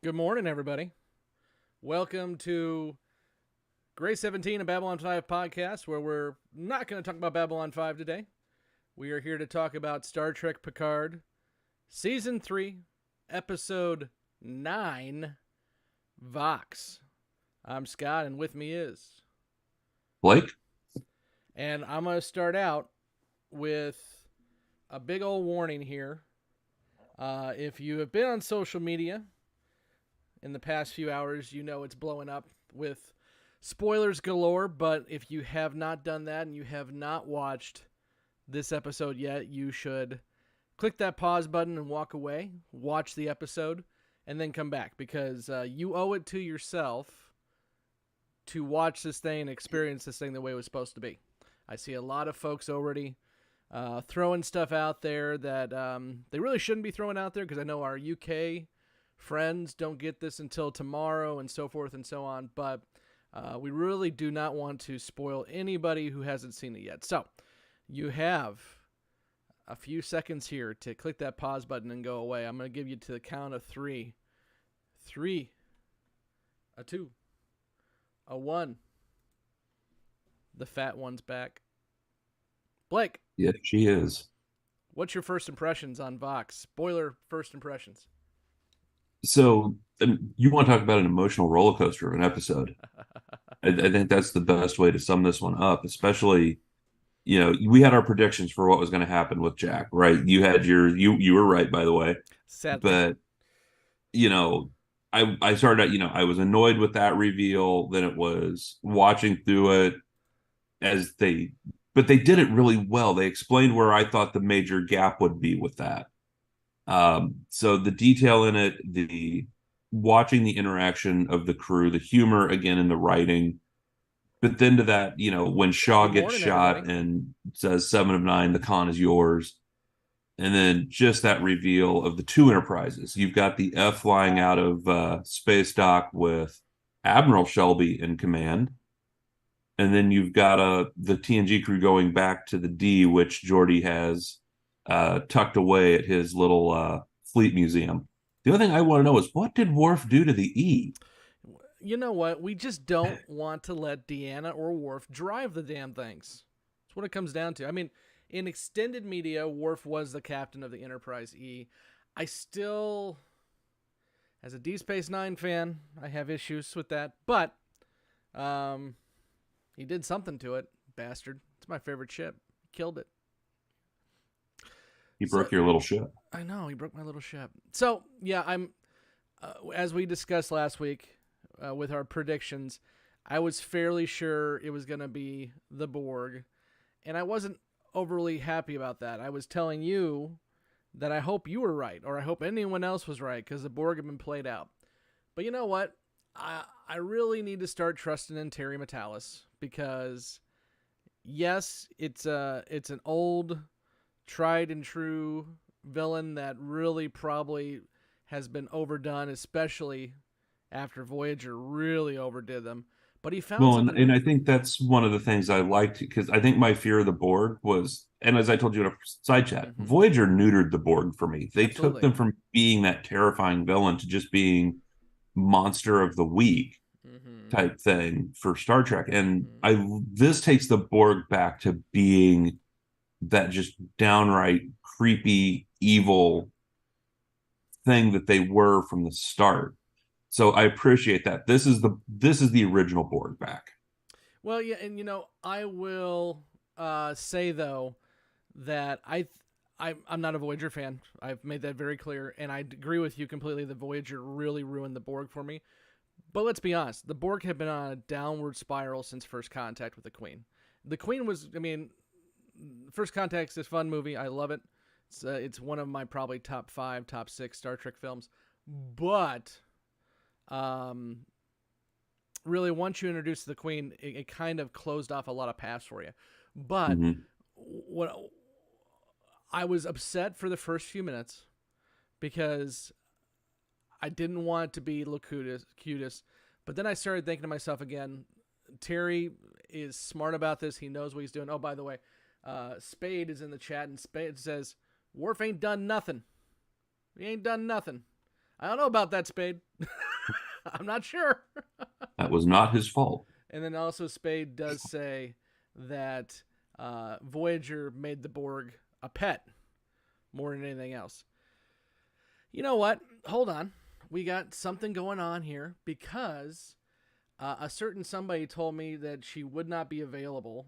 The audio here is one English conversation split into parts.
Good morning, everybody. Welcome to Grey 17, a Babylon 5 podcast, where we're not going to talk about Babylon 5 today. We are here to talk about Star Trek Picard, Season 3, Episode 9, Vox. I'm Scott, and with me is... Blake? And I'm going to start out with a big old warning here. If you have been on social media in the past few hours, you know it's blowing up with spoilers galore, but if you have not done that and you have not watched this episode yet, you should click that pause button and walk away, watch the episode, and then come back, because you owe it to yourself to watch this thing and experience this thing the way it was supposed to be. I see a lot of folks already throwing stuff out there that they really shouldn't be throwing out there, because I know our UK friends don't get this until tomorrow and so forth and so on, but we really do not want to spoil anybody who hasn't seen it yet. So you have a few seconds here to click that pause button and go away. I'm going to give you to the count of 3. 3, a 2, a 1. The fat one's back. Blake. Yeah, she is. What's your first impressions on Vox? Spoiler first impressions. So you want to talk about an emotional roller coaster of an episode. I think that's the best way to sum this one up, especially, we had our predictions for what was going to happen with Jack, right? You had you were right, by the way. Sadly. But, I started out, I was annoyed with that reveal. Then it was watching through it but they did it really well. They explained where I thought the major gap would be with that. So the detail in it, the watching the interaction of the crew, the humor again in the writing, but then to that, when Shaw gets shot everybody. And says 7 of 9, the con is yours. And then just that reveal of the two Enterprises. You've got the F flying out of space dock with Admiral Shelby in command. And then you've got the TNG crew going back to the D, which Geordi has tucked away at his little fleet museum. The other thing I want to know is, what did Worf do to the E? You know what? We just don't want to let Deanna or Worf drive the damn things. That's what it comes down to. I mean, in extended media, Worf was the captain of the Enterprise E. I still, as a Deep Space Nine fan, I have issues with that. But he did something to it, bastard. It's my favorite ship. He killed it. He broke your little ship. I know, he broke my little ship. So, yeah, I'm, as we discussed last week with our predictions, I was fairly sure it was going to be the Borg, and I wasn't overly happy about that. I was telling you that I hope you were right, or I hope anyone else was right, because the Borg have been played out. But you know what? I really need to start trusting in Terry Matalas, because, yes, it's an old, tried and true villain that really probably has been overdone, especially after Voyager really overdid them. But he found something. And I think that's one of the things I liked, because I think my fear of the Borg was, and as I told you in a side chat, Voyager neutered the Borg for me. They took them from being that terrifying villain to just being monster of the week type thing for Star Trek. And this takes the Borg back to being that just downright creepy, evil thing that they were from the start. So I appreciate that. This is the original Borg back. Well, yeah, and I will say though that I'm not a Voyager fan. I've made that very clear, and I agree with you completely that Voyager really ruined the Borg for me. But let's be honest, the Borg have been on a downward spiral since First Contact with the Queen. The Queen was, First Contact is a fun movie. I love it. It's one of my probably top 5, top 6 Star Trek films. But really, once you introduce the Queen, it kind of closed off a lot of paths for you. But what I was upset for the first few minutes, because I didn't want it to be Locutus, but then I started thinking to myself again, Terry is smart about this. He knows what he's doing. Oh, by the way, Spade is in the chat, and Spade says, Worf ain't done nothing. He ain't done nothing. I don't know about that, Spade. I'm not sure. That was not his fault. And then also Spade does say that Voyager made the Borg a pet more than anything else. You know what? Hold on. We got something going on here because a certain somebody told me that she would not be available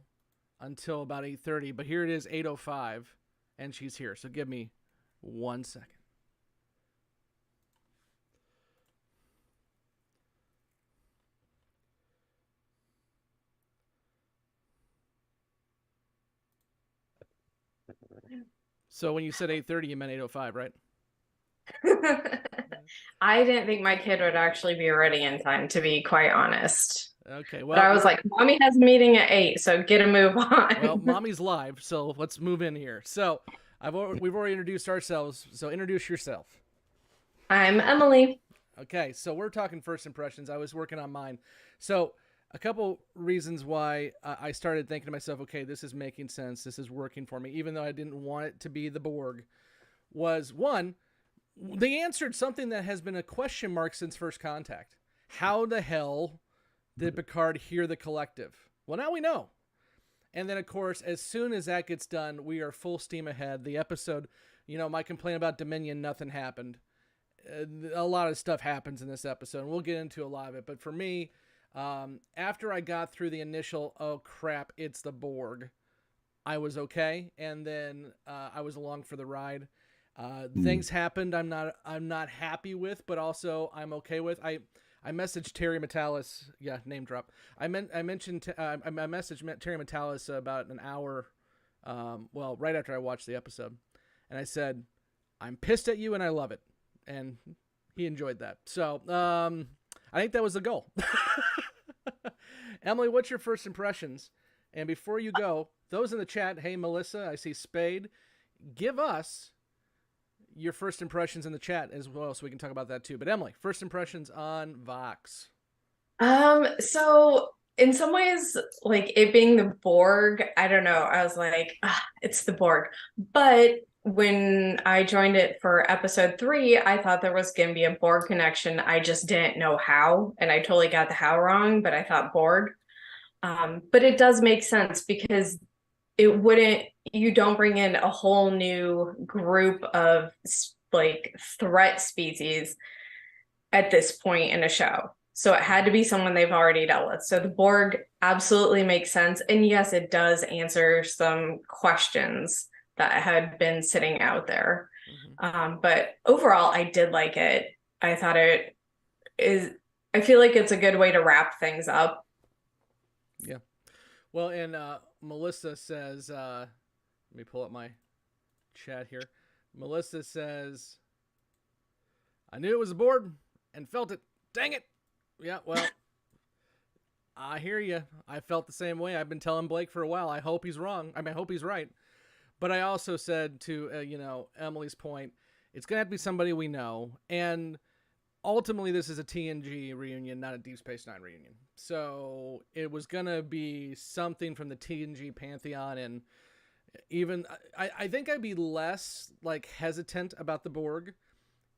until about 8:30, but here it is 8:05 and she's here. So give me 1 second. So when you said 8:30, you meant 8:05, right? I didn't think my kid would actually be ready in time, to be quite honest. Okay, well, but I was like, Mommy has a meeting at 8, so get a move on. Well, Mommy's live, so let's move in here. So we've already introduced ourselves, so introduce yourself. I'm Emily. Okay, so we're talking first impressions. I was working on mine. So a couple reasons why I started thinking to myself, okay, this is making sense. This is working for me, even though I didn't want it to be the Borg, was one, they answered something that has been a question mark since First Contact. How the hell did Picard hear the collective? Well, now we know. And then, of course, as soon as that gets done, we are full steam ahead. The episode, my complaint about Dominion, nothing happened. A lot of stuff happens in this episode, and we'll get into a lot of it. But for me, after I got through the initial, oh crap, it's the Borg, I was okay. And then I was along for the ride. Things happened I'm not happy with, but also I'm okay with. I messaged Terry Matalas, name drop. I messaged Terry Matalas about an hour, right after I watched the episode, and I said, I'm pissed at you and I love it, and he enjoyed that. So I think that was the goal. Emily, what's your first impressions? And before you go, those in the chat, hey Melissa, I see Spade, give us your first impressions in the chat as well, so we can talk about that too. But Emily, first impressions on Vox. So in some ways, like it being the Borg, I don't know. I was like, it's the Borg. But when I joined it for episode 3, I thought there was going to be a Borg connection. I just didn't know how, and I totally got the how wrong, but I thought Borg. But it does make sense because you don't bring in a whole new group of like threat species at this point in a show. So it had to be someone they've already dealt with. So the Borg absolutely makes sense. And yes, it does answer some questions that had been sitting out there. Mm-hmm. But overall, I did like it. I thought I feel like it's a good way to wrap things up. Yeah. Well, and Melissa says, let me pull up my chat here. Melissa says, I knew it was a Borg and felt it. Dang it. Yeah, well, I hear you. I felt the same way. I've been telling Blake for a while. I hope he's wrong. I hope he's right. But I also said to, Emily's point, it's going to have to be somebody we know. And ultimately, this is a TNG reunion, not a Deep Space Nine reunion. So it was going to be something from the TNG pantheon. And even, I think I'd be less hesitant about the Borg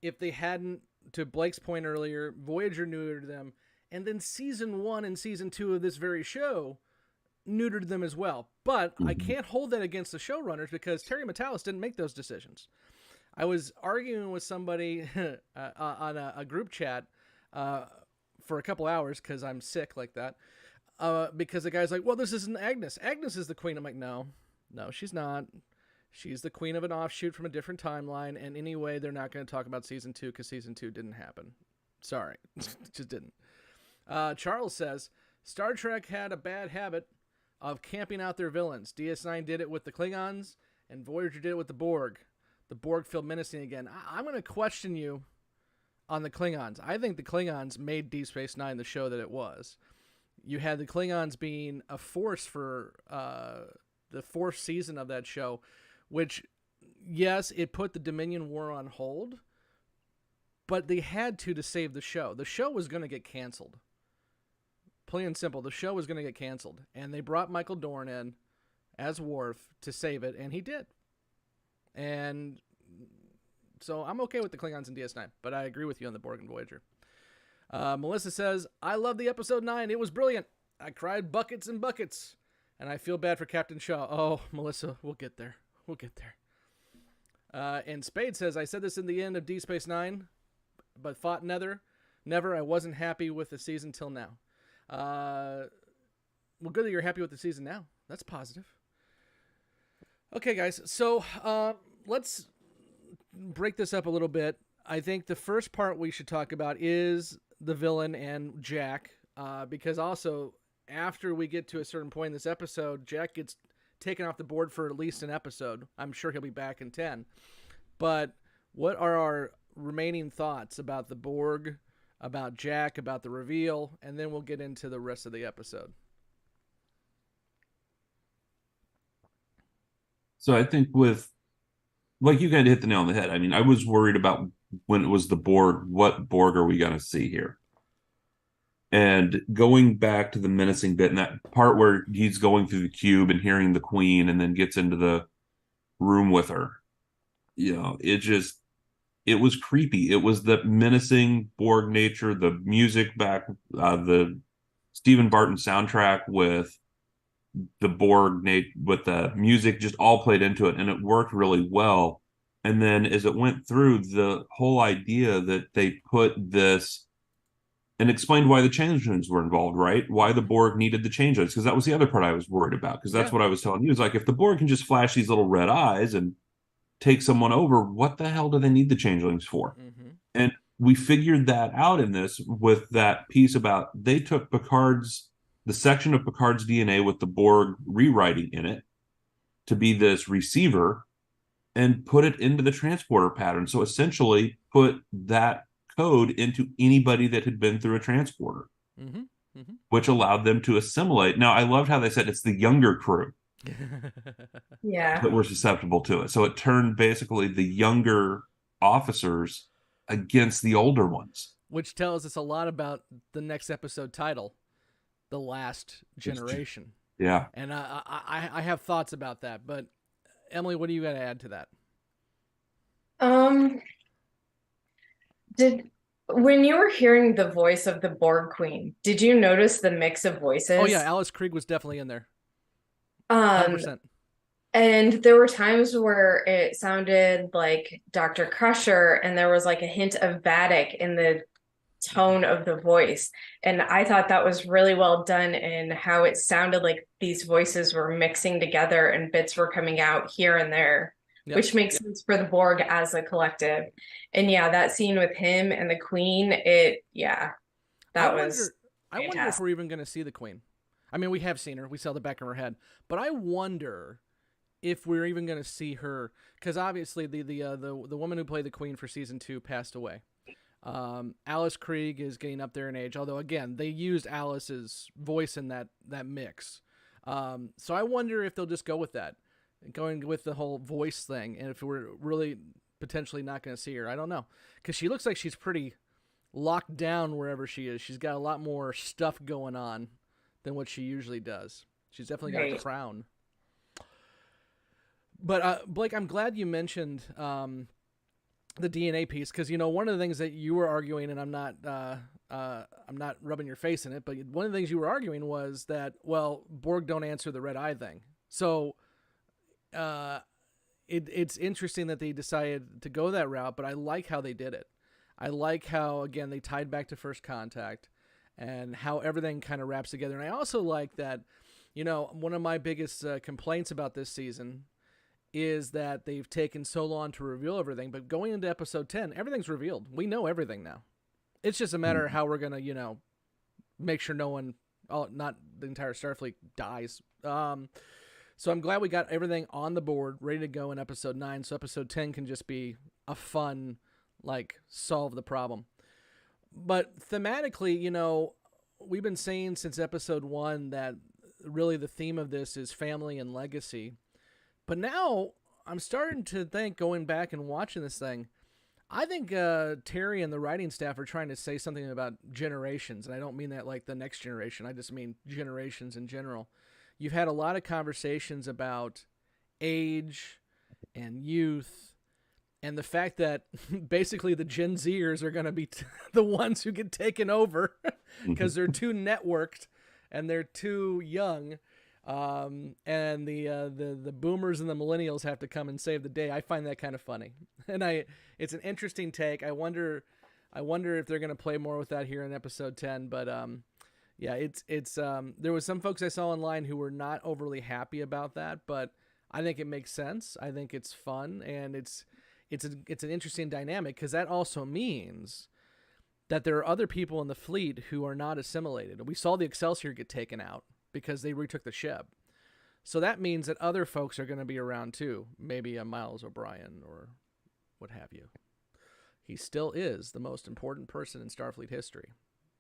if they hadn't, to Blake's point earlier, Voyager neutered them, and then season 1 and season 2 of this very show neutered them as well. But I can't hold that against the showrunners because Terry Matalas didn't make those decisions. I was arguing with somebody on a group chat for a couple hours because I'm sick like that. Because the guy's like, well, this isn't Agnes. Agnes is the queen. I'm like, no, she's not. She's the queen of an offshoot from a different timeline. And anyway, they're not going to talk about season 2 because season 2 didn't happen. Sorry. It just didn't. Charles says, Star Trek had a bad habit of camping out their villains. DS9 did it with the Klingons, and Voyager did it with the Borg. The Borg feel menacing again. I'm going to question you on the Klingons. I think the Klingons made Deep Space Nine the show that it was. You had the Klingons being a force for the 4th season of that show, which, yes, it put the Dominion War on hold, but they had to save the show. The show was going to get canceled. Plain and simple, the show was going to get canceled. And they brought Michael Dorn in as Worf to save it, and he did. And So I'm okay with the Klingons in DS9, but I agree with you on the Borg and Voyager. Melissa says, I love the episode 9. It was brilliant. I cried buckets and buckets. And I feel bad for Captain Shaw. Oh, Melissa, we'll get there. We'll get there. And Spade says, I said this in the end of D Space Nine, but fought Nether. Never. I wasn't happy with the season till now. Well, good that you're happy with the season now. That's positive. Okay, guys. So let's break this up a little bit. I think the first part we should talk about is the villain and Jack, because also after we get to a certain point in this episode, Jack gets taken off the board for at least an episode. I'm sure he'll be back in 10. But what are our remaining thoughts about the Borg, about Jack, about the reveal, and then we'll get into the rest of the episode. So I think like you kind of hit the nail on the head. I mean, I was worried about when it was the Borg, what Borg are we going to see here? And going back to the menacing bit, and that part where he's going through the cube and hearing the Queen and then gets into the room with her, it was creepy. It was the menacing Borg nature, the music back, the Stephen Barton soundtrack with the Borg, with the music just all played into it, and it worked really well. And then as it went through, the whole idea that they put this and explained why the changelings were involved, right? Why the Borg needed the changelings, because that was the other part I was worried about, because that's what I was telling you. It's like, if the Borg can just flash these little red eyes and take someone over, what the hell do they need the changelings for? Mm-hmm. And we figured that out in this with that piece about they took the section of Picard's DNA with the Borg rewriting in it to be this receiver and put it into the transporter pattern. So essentially put that code into anybody that had been through a transporter, which allowed them to assimilate. Now, I loved how they said it's the younger crew that were susceptible to it. So it turned basically the younger officers against the older ones. Which tells us a lot about the next episode title, The Last Generation. Yeah. And I have thoughts about that, but Emily, what do you got to add to that? When you were hearing the voice of the Borg Queen, did you notice the mix of voices? Oh yeah, Alice Krieg was definitely in there. 100%. And there were times where it sounded like Dr. Crusher, and there was like a hint of Vadic in the tone of the voice. And I thought that was really well done in how it sounded like these voices were mixing together and bits were coming out here and there, which makes sense for the Borg as a collective. And that scene with him and the Queen, I wonder if we're even going to see the Queen. I mean, we have seen her. We saw the back of her head. But I wonder if we're even going to see her, because obviously the woman who played the Queen for season 2 passed away. Alice Krieg is getting up there in age, although again they used Alice's voice in that mix. So I wonder if they'll just go with that, going with the whole voice thing, and if we're really potentially not going to see her. I don't know, because she looks like she's pretty locked down wherever she is. She's got a lot more stuff going on than what she usually does. She's definitely got a crown. But Blake, I'm glad you mentioned the DNA piece, because one of the things that you were arguing, and I'm not rubbing your face in it, but one of the things you were arguing was that, well, Borg don't answer the red eye thing. So it's interesting that they decided to go that route, but I like how they did it. I like how, again, they tied back to First Contact and how everything kind of wraps together. And I also like that, one of my biggest complaints about this season is that they've taken so long to reveal everything, but going into episode 10, everything's revealed. We know everything now. It's just a matter of how we're going to, make sure no one, not the entire Starfleet dies. So I'm glad we got everything on the board, ready to go in episode 9. So episode 10 can just be a fun, solve the problem. But thematically, we've been saying since episode 1 that really the theme of this is family and legacy. But now I'm starting to think, going back and watching this thing, I think Terry and the writing staff are trying to say something about generations. And I don't mean that like the next generation. I just mean generations in general. You've had a lot of conversations about age and youth And the fact that basically the Gen Zers are going to be the ones who get taken over because they're too networked and they're too young. And the boomers and the millennials have to come and save the day. I find that kind of funny. And it's an interesting take. I wonder if they're going to play more with that here in episode 10, but yeah, it's there was some folks I saw online who were not overly happy about that, but I think it makes sense. I think it's fun, and it's an interesting dynamic, because that also means that there are other people in the fleet who are not assimilated. We saw the Excelsior get taken out because they retook the ship. So that means that other folks are going to be around too. Maybe a Miles O'Brien or what have you. He still is the most important person in Starfleet history.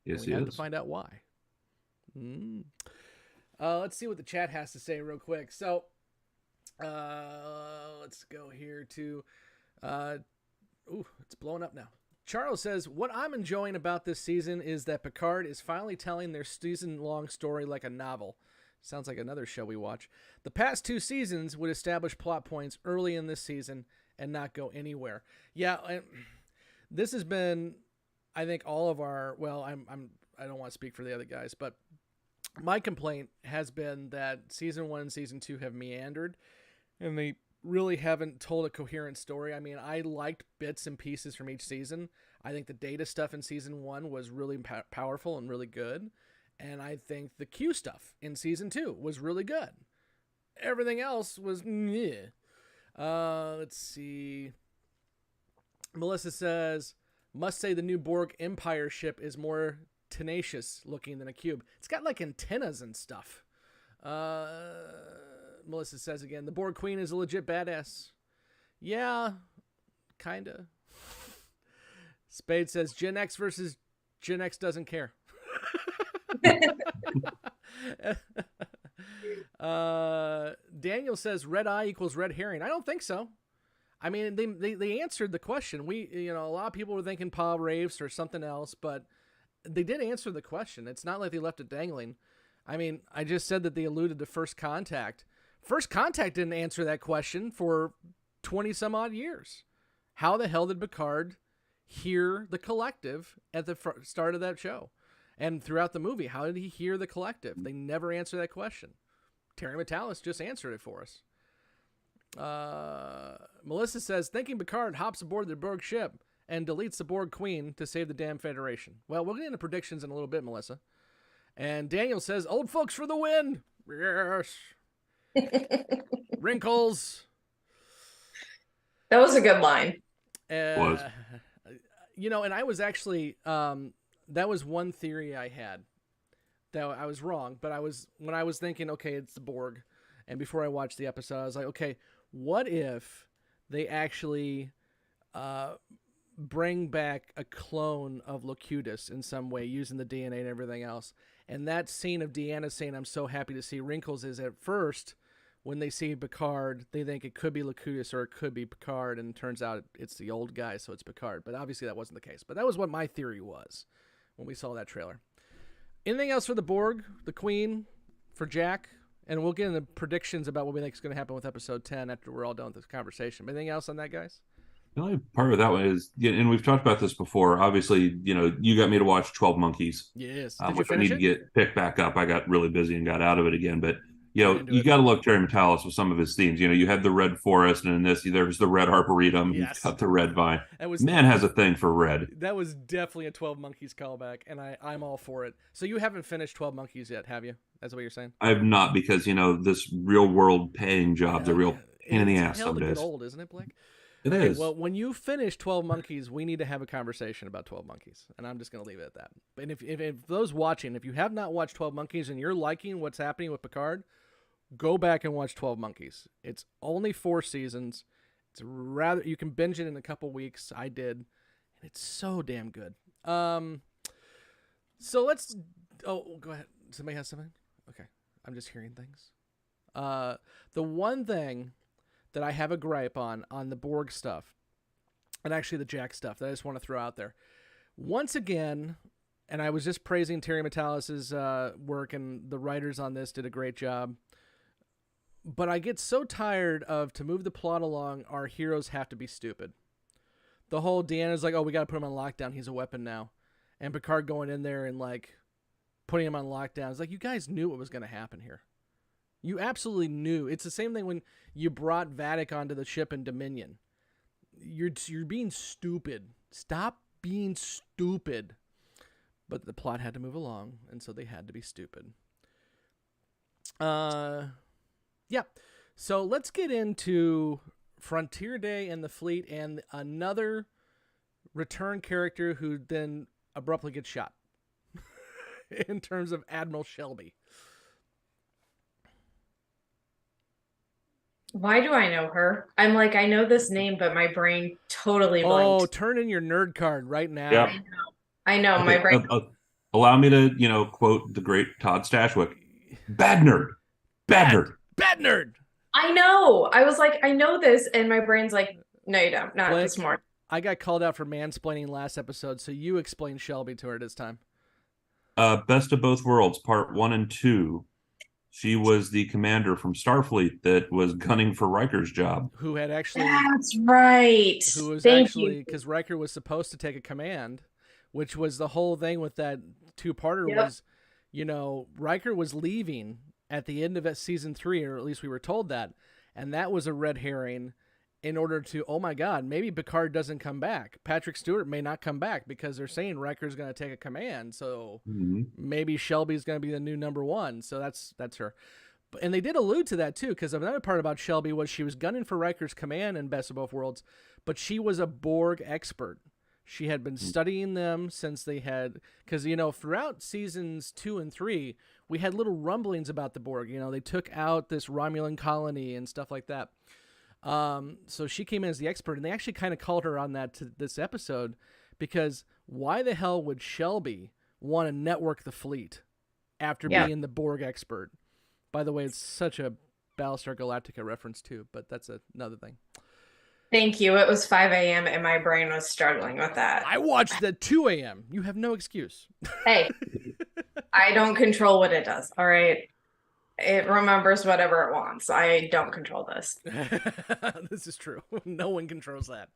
Yes, we have to find out why. Let's see what the chat has to say real quick. So let's go here to... it's blowing up now. Charles says, what I'm enjoying about this season is that Picard is finally telling their season-long story like a novel. Sounds like another show we watch. The past 2 seasons would establish plot points early in this season and not go anywhere. Yeah, this has been, I think, all of our... Well, I don't want to speak for the other guys, but my complaint has been that season 1 and season 2 have meandered, and they really haven't told a coherent story. I mean, I liked bits and pieces from each season. I think the Data stuff in season 1 was really powerful and really good. And I think the Q stuff in season 2 was really good. Everything else was meh. Let's see. Melissa says, must say the new Borg Empire ship is more tenacious looking than a cube. It's got like antennas and stuff. Melissa says again, the Borg Queen is a legit badass. Yeah, kinda. Spade says, Gen X versus Gen X doesn't care. Daniel says, red eye equals red herring. I don't think so. I mean, they answered the question. A lot of people were thinking Paul Raves or something else, but they did answer the question. It's not like they left it dangling. I mean, I just said that they alluded to First Contact. First Contact didn't answer that question for 20 some odd years. How the hell did Picard hear the collective at the start of that show? And throughout the movie, how did he hear the collective? They never answer that question. Terry Metalis just answered it for us. Melissa says, thinking Picard hops aboard the Borg ship and deletes the Borg Queen to save the damn Federation. Well, we'll get into predictions in a little bit, Melissa. And Daniel says, old folks for the win. Yes. Wrinkles. That was a good line. Was. And I was actually, that was one theory I had. That I was wrong, but when I was thinking, okay, it's the Borg, and before I watched the episode, I was like, okay, what if they actually bring back a clone of Locutus in some way, using the DNA and everything else? And that scene of Deanna saying, I'm so happy to see Wrinkles, is at first, when they see Picard, they think it could be Locutus or it could be Picard, and it turns out it's the old guy, so it's Picard. But obviously that wasn't the case. But that was what my theory was when we saw that trailer. Anything else for the Borg, the Queen, for Jack? And we'll get into predictions about what we think is going to happen with episode 10 after we're all done with this conversation. Anything else on that, guys? The only part of that one is, and we've talked about this before, obviously, you got me to watch 12 Monkeys. Yes. Which I need to get picked back up. I got really busy and got out of it again. But, you got to love Terry Metalis with some of his themes. You had the Red Forest, and in this, there's the Red Arboretum. Yes. You've got the Red Vine. Man has a thing for red. That was definitely a 12 Monkeys callback, and I'm all for it. So you haven't finished 12 Monkeys yet, have you? That's what you're saying? I have not, because, this real world paying job's a real pain in the ass some days. It's old, isn't it, Blake? It is. Well, when you finish 12 Monkeys, we need to have a conversation about 12 Monkeys, and I'm just going to leave it at that. But if those watching, if you have not watched 12 Monkeys and you're liking what's happening with Picard, go back and watch 12 Monkeys. It's only 4 seasons. You can binge it in a couple weeks. I did, and it's so damn good. So let's. Oh, go ahead. Somebody has something? Okay, I'm just hearing things. The one thing that I have a gripe on the Borg stuff, and actually the Jack stuff, that I just want to throw out there. Once again, and I was just praising Terry Metalis' work, and the writers on this did a great job. But I get so tired of, to move the plot along, our heroes have to be stupid. the whole Deanna's like, oh, we got to put him on lockdown. He's a weapon now. And Picard going in there and like putting him on lockdown. It's like, you guys knew what was going to happen here. You absolutely knew. It's the same thing when you brought Vadic onto the ship in Dominion. You're being stupid. Stop being stupid. But the plot had to move along, and so they had to be stupid. Yeah. So let's get into Frontier Day and the fleet and another return character who then abruptly gets shot in terms of Admiral Shelby. Why do I know her? I'm like, I know this name, but my brain totally blanked. Oh, turn in your nerd card right now. Yep. I know, Okay, my brain. allow me to, quote the great Todd Stashwick. Bad nerd. Bad nerd. Bad nerd. I know. I was like, I know this, and my brain's like, no, you don't. Not Blake, this morning. I got called out for mansplaining last episode, so you explain Shelby to her this time. Best of Both Worlds, Part 1 and 2. She was the commander from Starfleet that was gunning for Riker's job. Who had actually... That's right. Who was Thank actually... you. Because Riker was supposed to take a command, which was the whole thing with that two-parter Yep. was, Riker was leaving at the end of season 3, or at least we were told that. And that was a red herring in order to, oh my God, maybe Picard doesn't come back. Patrick Stewart may not come back because they're saying Riker's going to take a command. So maybe Shelby's going to be the new number 1. So that's her. And they did allude to that too, because another part about Shelby was she was gunning for Riker's command in Best of Both Worlds, but she was a Borg expert. She had been studying them since they had, because, throughout seasons 2 and 3, we had little rumblings about the Borg. They took out this Romulan colony and stuff like that. So she came in as the expert, and they actually kind of called her on that to this episode, because why the hell would Shelby want to network the fleet after being the Borg expert? By the way, it's such a Battlestar Galactica reference too, but that's another thing. Thank you. It was 5 a.m. and my brain was struggling with that. I watched at 2 a.m. You have no excuse. Hey, I don't control what it does. All right. It remembers whatever it wants. I don't control this. This is true. No one controls that.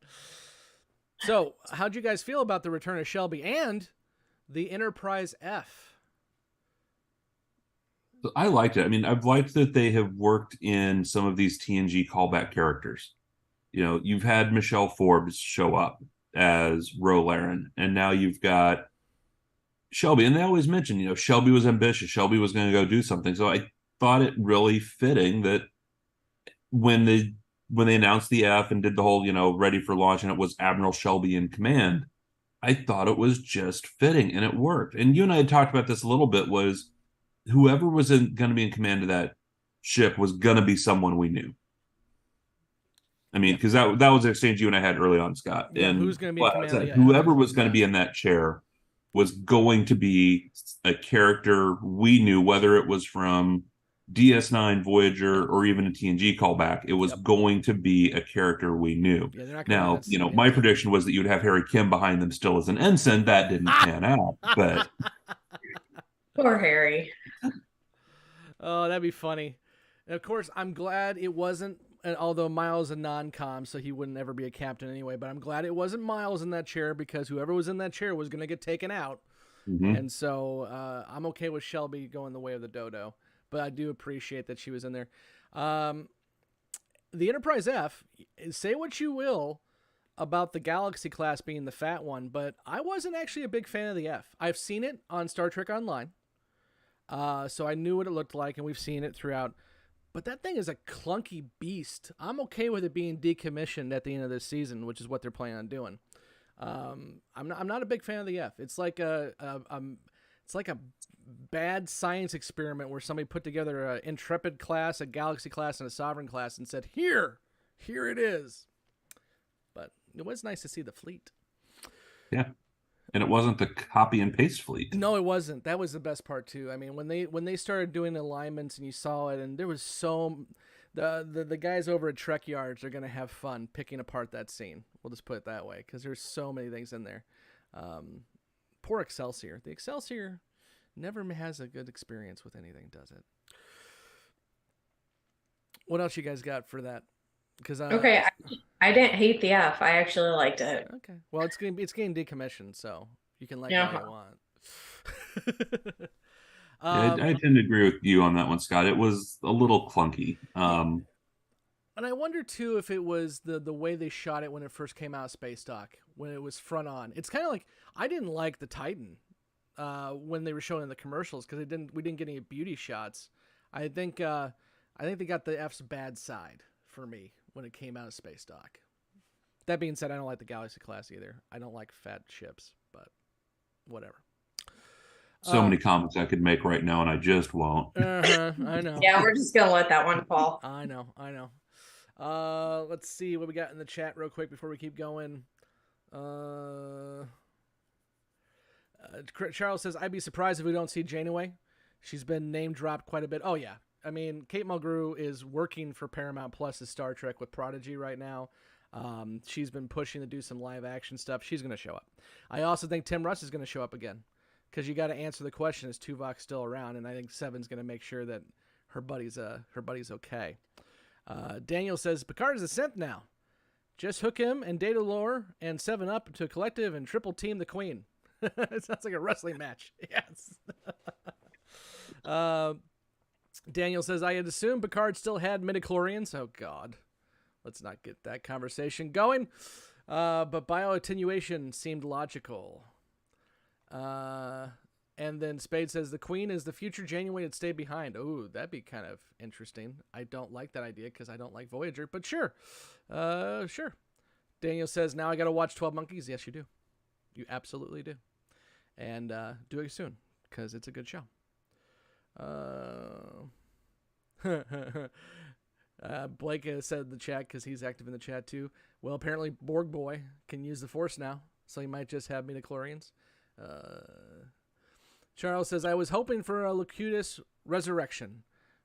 So, how'd you guys feel about the return of Shelby and the Enterprise F? I liked it. I mean, I've liked that they have worked in some of these TNG callback characters. You've had Michelle Forbes show up as Ro Laren, and now you've got Shelby. And they always mention, Shelby was ambitious. Shelby was going to go do something. So I thought it really fitting that when they announced the F and did the whole, ready for launch, and it was Admiral Shelby in command, I thought it was just fitting, and it worked. And you and I had talked about this a little bit, was whoever was going to be in command of that ship was going to be someone we knew. I mean, because that was an exchange you and I had early on, Scott. Yeah, and who's going to be in command? Whoever was going to be in that chair was going to be a character we knew, whether it was from DS9, Voyager, or even a TNG callback. It was going to be a character we knew. Now, my prediction was that you'd have Harry Kim behind them still as an ensign. That didn't pan out, but Poor Harry. Oh, that'd be funny. And of course, I'm glad it wasn't. Although Miles a non-com, so he wouldn't ever be a captain anyway. But I'm glad it wasn't Miles in that chair, because whoever was in that chair was going to get taken out. Mm-hmm. And so I'm okay with Shelby going the way of the dodo. But I do appreciate that she was in there. The Enterprise F, say what you will about the Galaxy class being the fat one, but I wasn't actually a big fan of the F. I've seen it on Star Trek Online. So I knew what it looked like, and we've seen it throughout. But that thing is a clunky beast. I'm okay with it being decommissioned at the end of this season, which is what they're planning on doing. I'm not a big fan of the F. It's like a bad science experiment where somebody put together an Intrepid class, a Galaxy class, and a Sovereign class and said, here it is. But it was nice to see the fleet. Yeah. And it wasn't the copy and paste fleet. No, it wasn't. That was the best part too. I mean, when they started doing alignments and you saw it, and there was the guys over at Trek Yards are gonna have fun picking apart that scene. We'll just put it that way, because there's so many things in there. Poor Excelsior. The Excelsior never has a good experience with anything, does it? What else you guys got for that? Because okay, I didn't hate the F. I actually liked it. Okay. Well, it's getting decommissioned, so you can like Yeah. all you want. Yeah, I tend to agree with you on that one, Scott. It was a little clunky. And I wonder too if it was the way they shot it when it first came out, Space Dock, when it was front on. It's kind of like I didn't like the Titan when they were showing in the commercials because we didn't get any beauty shots. I think they got the F's bad side for me when it came out of Space Dock. That being said, I don't like the Galaxy class either. I don't like fat ships, but whatever. So many comments I could make right now, and I just won't. I know. Yeah, we're just gonna let that one fall. I know. Let's see what we got in the chat real quick before we keep going. Charles says, I'd be surprised if we don't see Janeway. She's been name dropped quite a bit. Oh, yeah. I mean, Kate Mulgrew is working for Paramount Plus' Star Trek with Prodigy right now. She's been pushing to do some live action stuff. She's going to show up. I also think Tim Russ is going to show up again because you got to answer the question, is Tuvok still around? And I think Seven's going to make sure that her buddy's okay. Daniel says, Picard is a synth now. Just hook him and Data Lore and 7 Up to a collective and triple team the Queen. It sounds like a wrestling match. Yes. Daniel says, I had assumed Picard still had midichlorians. Oh, God. Let's not get that conversation going. But bioattenuation seemed logical. And then Spade says, the Queen is the future Janeway that stayed behind. Oh, that'd be kind of interesting. I don't like that idea because I don't like Voyager, but sure. Sure. Daniel says, now I got to watch 12 Monkeys. Yes, you do. You absolutely do. And do it soon because it's a good show. Blake has said in the chat, because he's active in the chat too, well, apparently Borg Boy can use the Force now, so he might just have midichlorians. Charles says, I was hoping for a Locutus resurrection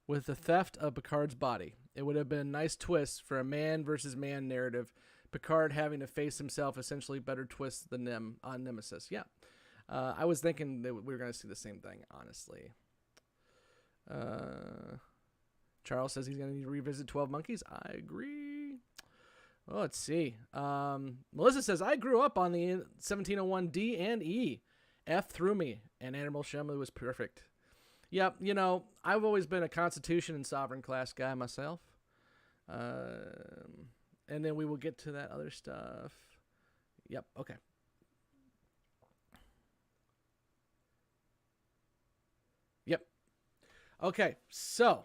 with the theft of Picard's body. It would have been a nice twist for a man versus man narrative. Picard having to face himself, essentially better twist than on Nemesis. Yeah. I was thinking that we were going to see the same thing, honestly. Charles says he's going to need to revisit 12 Monkeys. I agree. Oh, let's see. Melissa says, I grew up on the 1701 D and E. F through me, and Admiral Shelby was perfect. Yep, you know, I've always been a Constitution and Sovereign class guy myself. And then we will get to that other stuff. Yep, okay. Yep. Okay, so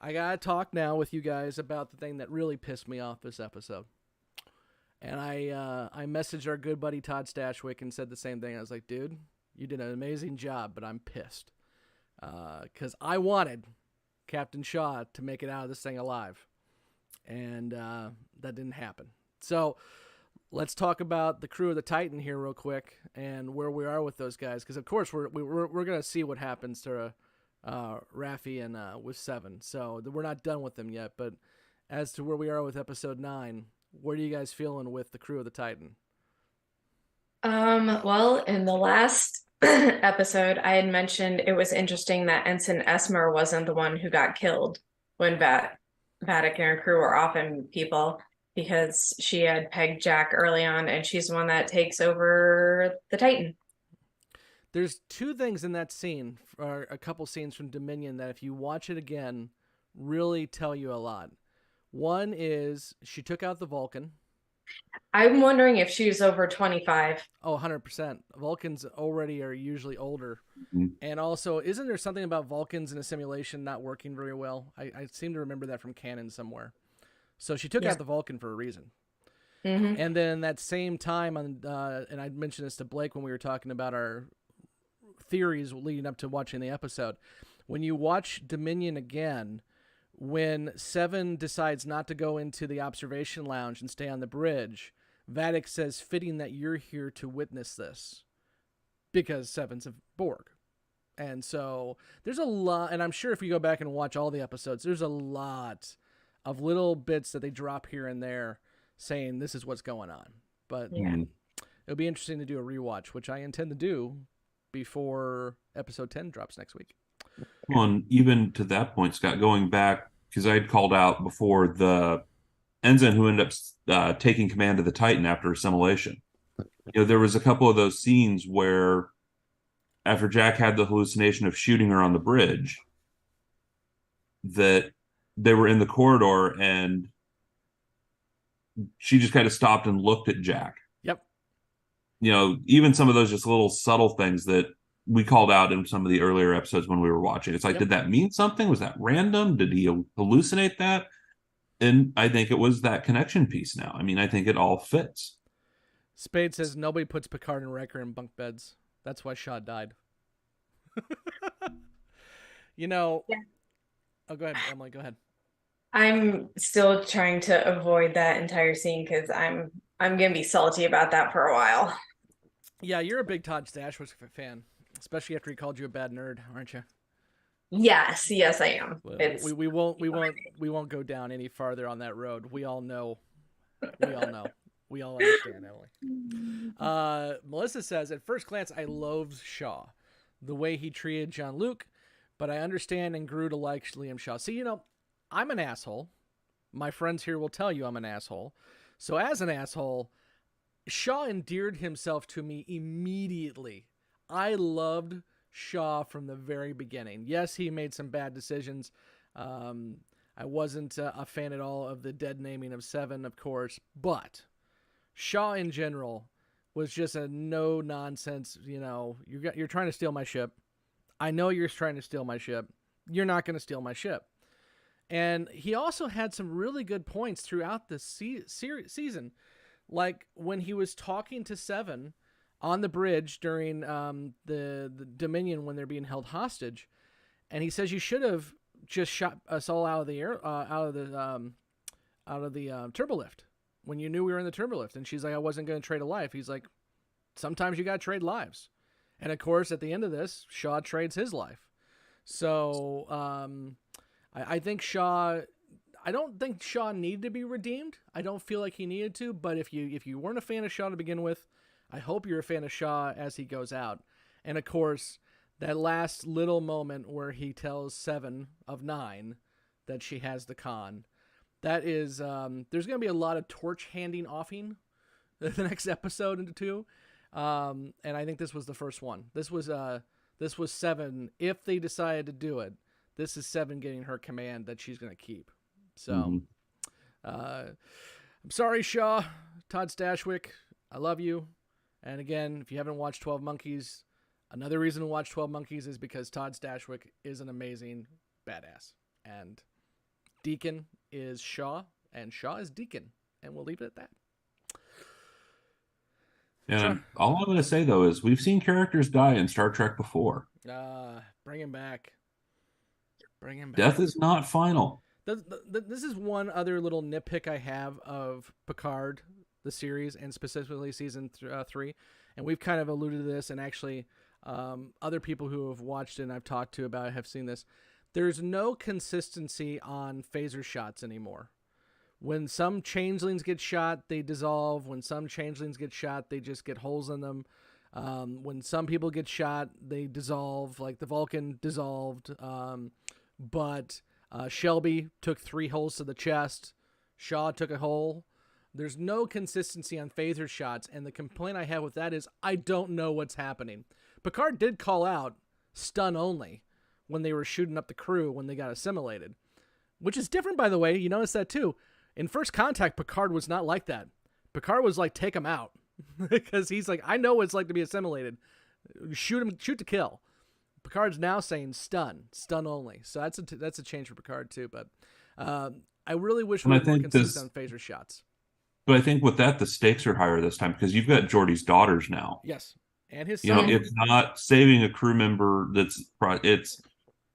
I gotta talk now with you guys about the thing that really pissed me off this episode. And I messaged our good buddy Todd Stashwick and said the same thing. I was like, dude, you did an amazing job, but I'm pissed. Because I wanted Captain Shaw to make it out of this thing alive. And that didn't happen. So let's talk about the crew of the Titan here real quick and where we are with those guys. Because, of course, we're going to see what happens to Raffi and with 7. So we're not done with them yet. But as to where we are with Episode 9, what are you guys feeling with the crew of the Titan? Well, in the last episode, I had mentioned it was interesting that Ensign Esmer wasn't the one who got killed when Vadic and her crew were often people, because she had pegged Jack early on, and she's the one that takes over the Titan. There's 2 things in that scene, or a couple scenes from Dominion, that if you watch it again, really tell you a lot. One is she took out the Vulcan. I'm wondering if she's over 25. Oh, 100%. Vulcans already are usually older. Mm-hmm. And also, isn't there something about Vulcans in a simulation not working very well? I seem to remember that from canon somewhere. So she took out the Vulcan for a reason. Mm-hmm. And then that same time, and I mentioned this to Blake when we were talking about our theories leading up to watching the episode. When you watch Dominion again, when 7 decides not to go into the observation lounge and stay on the bridge, Vadic says, fitting that you're here to witness this, because 7's a Borg. And so there's a lot, and I'm sure if you go back and watch all the episodes, there's a lot of little bits that they drop here and there saying this is what's going on. But it'll be interesting to do a rewatch, which I intend to do before episode 10 drops next week. Well, and even to that point, Scott, going back because I had called out before the ensign who ended up taking command of the Titan after assimilation. There was a couple of those scenes where after Jack had the hallucination of shooting her on the bridge, that they were in the corridor and she just kind of stopped and looked at Jack. Yep. Even some of those just little subtle things that we called out in some of the earlier episodes when we were watching. It's like, Did that mean something? Was that random? Did he hallucinate that? And I think it was that connection piece now. I mean, I think it all fits. Spade says nobody puts Picard and Riker in bunk beds. That's why Shaw died. Yeah. Oh, go ahead, Emily. Go ahead. I'm still trying to avoid that entire scene because I'm gonna be salty about that for a while. Yeah, you're a big Todd Stashwick fan, especially after he called you a bad nerd, aren't you? Yes, I am. Well, we won't go down any farther on that road. We all know. We all understand, Emily. Melissa says, at first glance, I loathed Shaw, the way he treated Jean-Luc, but I understand and grew to like Liam Shaw. See, I'm an asshole. My friends here will tell you I'm an asshole. So as an asshole, Shaw endeared himself to me immediately. I loved Shaw from the very beginning. Yes, he made some bad decisions. I wasn't a fan at all of the dead naming of Seven, of course, but Shaw in general was just a no nonsense. You're trying to steal my ship. I know you're trying to steal my ship. You're not going to steal my ship. And he also had some really good points throughout the season, like when he was talking to Seven on the bridge during the Dominion when they're being held hostage, and he says you should have just shot us all out of the air, out of the turbolift when you knew we were in the turbolift. And she's like, I wasn't going to trade a life. He's like, sometimes you got to trade lives. And of course, at the end of this, Shaw trades his life. So I think Shaw. I don't think Shaw needed to be redeemed. I don't feel like he needed to. But if you weren't a fan of Shaw to begin with, I hope you're a fan of Shaw as he goes out. And of course, that last little moment where he tells Seven of Nine that she has the con. That is, there's going to be a lot of torch handing offing the next episode into 2. And I think this was the first one. This was Seven. If they decided to do it, this is Seven getting her command that she's going to keep. So, I'm sorry, Shaw, Todd Stashwick. I love you. And again, if you haven't watched 12 Monkeys, another reason to watch 12 Monkeys is because Todd Stashwick is an amazing badass. And Deacon is Shaw, and Shaw is Deacon. And we'll leave it at that. And Sure. All I'm going to say, though, is we've seen characters die in Star Trek before. Bring him back. Bring him back. Death is not final. This is one other little nitpick I have of Picard, the series, and specifically season 3. And we've kind of alluded to this, and actually other people who have watched it and I've talked to about it have seen this. There's no consistency on phaser shots anymore. When some changelings get shot, they dissolve. When some changelings get shot, they just get holes in them. When some people get shot, they dissolve, like the Vulcan dissolved. But Shelby took 3 holes to the chest. Shaw took a hole. There's no consistency on phaser shots, and the complaint I have with that is I don't know what's happening. Picard did call out stun only when they were shooting up the crew when they got assimilated, which is different, by the way. You notice that too. In First Contact, Picard was not like that. Picard was like, take him out. Because he's like, I know what it's like to be assimilated. Shoot to kill. Picard's now saying stun only. So that's a change for Picard too. But I really wish we were more consistent on phaser shots. But I think with that, the stakes are higher this time because you've got Geordi's daughters now. Yes, and his son. It's not saving a crew member.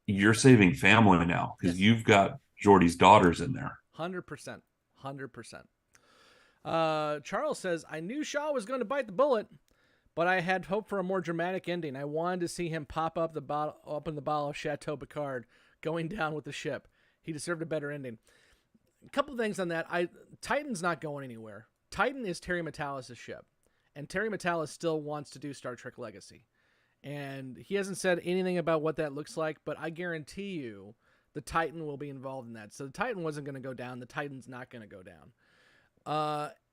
You're saving family now because you've got Geordi's daughters in there. 100%. Charles says, I knew Shaw was going to bite the bullet, but I had hoped for a more dramatic ending. I wanted to see him pop up in the bottle of Chateau Picard, going down with the ship. He deserved a better ending. A couple things on that. Titan's not going anywhere. Titan is Terry Matalas' ship, and Terry Matalas still wants to do Star Trek Legacy. And he hasn't said anything about what that looks like, but I guarantee you the Titan will be involved in that. So the Titan wasn't going to go down. The Titan's not going to go down.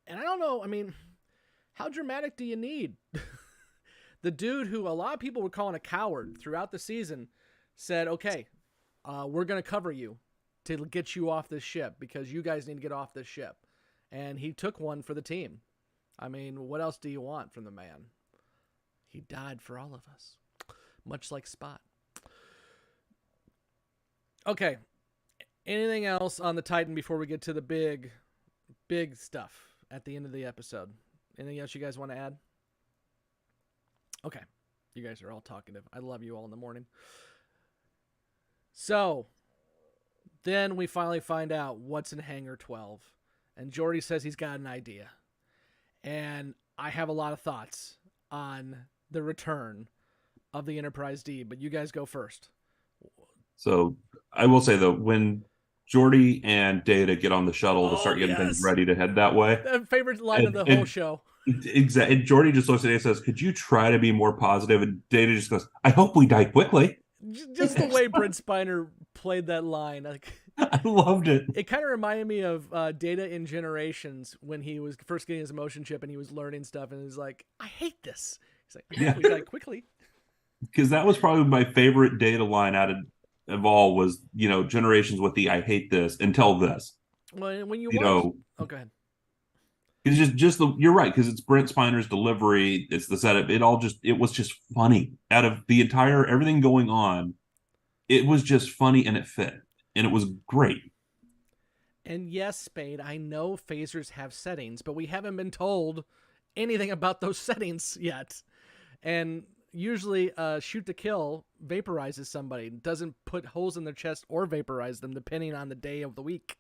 And I don't know. I mean, how dramatic do you need? The dude who a lot of people were calling a coward throughout the season said, okay, we're going to cover you to get you off this ship because you guys need to get off this ship. And he took one for the team. I mean, what else do you want from the man? He died for all of us, much like Spot. Okay. Anything else on the Titan before we get to the big stuff at the end of the episode? Anything else you guys want to add? Okay. You guys are all talkative. I love you all in the morning. So, then we finally find out what's in Hangar 12. And Geordi says he's got an idea. And I have a lot of thoughts on the return of the Enterprise D, but you guys go first. So, I will say, though, when Geordi and Data get on the shuttle to start getting things ready to head that way. The favorite line of the whole show. Exactly. And Geordi just looks at Data and says, could you try to be more positive? And Data just goes, I hope we die quickly. Just the way Brent Spiner played that line. Like, I loved it. It kind of reminded me of Data in Generations when he was first getting his emotion chip and he was learning stuff and he's like, I hate this. He's like, I hope we die quickly. Because that was probably my favorite Data line out of all was, Generations with the I hate this until this. Well, when you watch... Oh, go ahead. It's just you're right, because it's Brent Spiner's delivery, it's the setup, it was just funny. Out of the entire everything going on, it was just funny and it fit. And it was great. And yes, Spade, I know phasers have settings, but we haven't been told anything about those settings yet. And usually shoot to kill vaporizes somebody, doesn't put holes in their chest or vaporize them depending on the day of the week.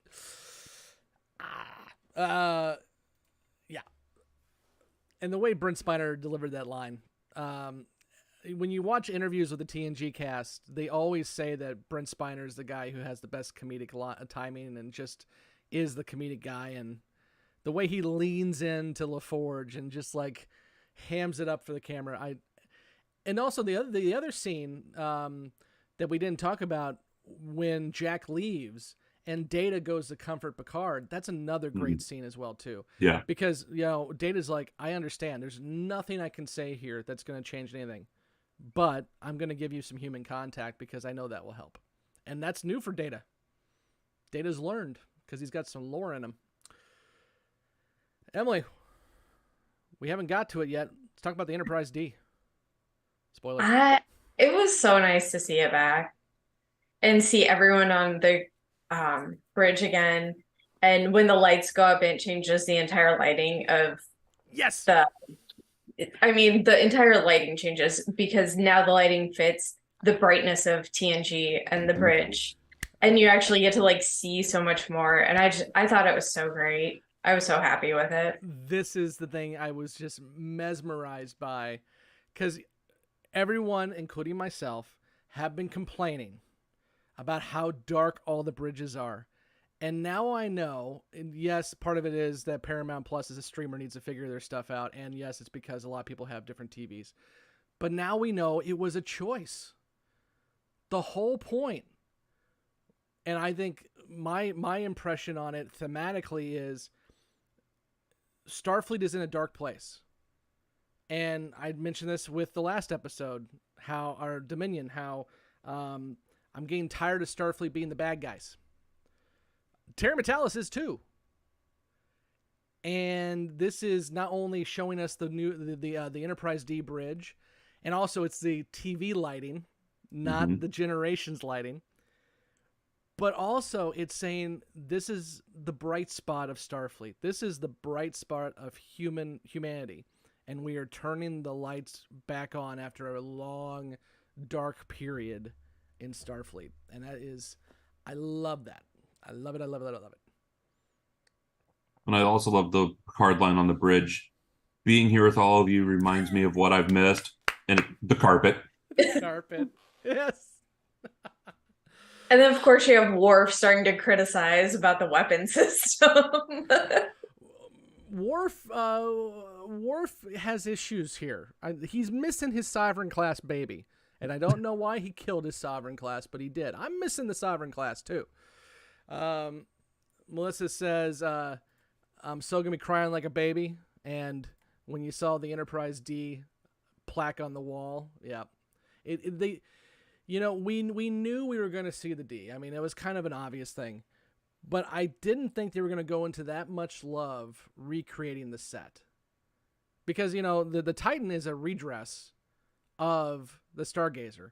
Yeah. And the way Brent Spiner delivered that line, when you watch interviews with the TNG cast, they always say that Brent Spiner is the guy who has the best comedic timing and just is the comedic guy. And the way he leans into LaForge and just like hams it up for the camera. And also the other scene that we didn't talk about when Jack leaves and Data goes to comfort Picard. That's another great scene as well, too. Yeah. Because, Data's like, I understand. There's nothing I can say here that's going to change anything. But I'm going to give you some human contact because I know that will help. And that's new for Data. Data's learned because he's got some lore in him. Emily, we haven't got to it yet. Let's talk about the Enterprise D. Spoiler. It was so nice to see it back and see everyone on the bridge again. And when the lights go up, it changes the entire lighting of the entire lighting changes because now the lighting fits the brightness of TNG and the bridge. And you actually get to like see so much more. And I thought it was so great. I was so happy with it. This is the thing I was just mesmerized by because everyone, including myself, have been complaining about how dark all the bridges are. And now I know, and yes, part of it is that Paramount Plus as a streamer needs to figure their stuff out. And yes, it's because a lot of people have different TVs. But now we know it was a choice. The whole point. And I think my impression on it thematically is Starfleet is in a dark place. And I mentioned this with the last episode, how our Dominion, how I'm getting tired of Starfleet being the bad guys. Terry Metalis is too. And this is not only showing us the Enterprise D bridge, and also it's the TV lighting, not the Generations lighting. But also it's saying this is the bright spot of Starfleet. This is the bright spot of humanity. And we are turning the lights back on after a long, dark period in Starfleet. And that is, I love that. I love it. I love it. I love it. And I also love the Picard line on the bridge. Being here with all of you reminds me of what I've missed. And the carpet. Carpet. Yes. And then, of course, you have Worf starting to criticize about the weapon system. Worf has issues here. He's missing his sovereign class baby. And I don't know why he killed his Sovereign class, but he did. I'm missing the Sovereign class, too. Melissa says, I'm still going to be crying like a baby. And when you saw the Enterprise D plaque on the wall, yeah. We knew we were going to see the D. I mean, it was kind of an obvious thing. But I didn't think they were going to go into that much love recreating the set. Because, the Titan is a redress of the Stargazer.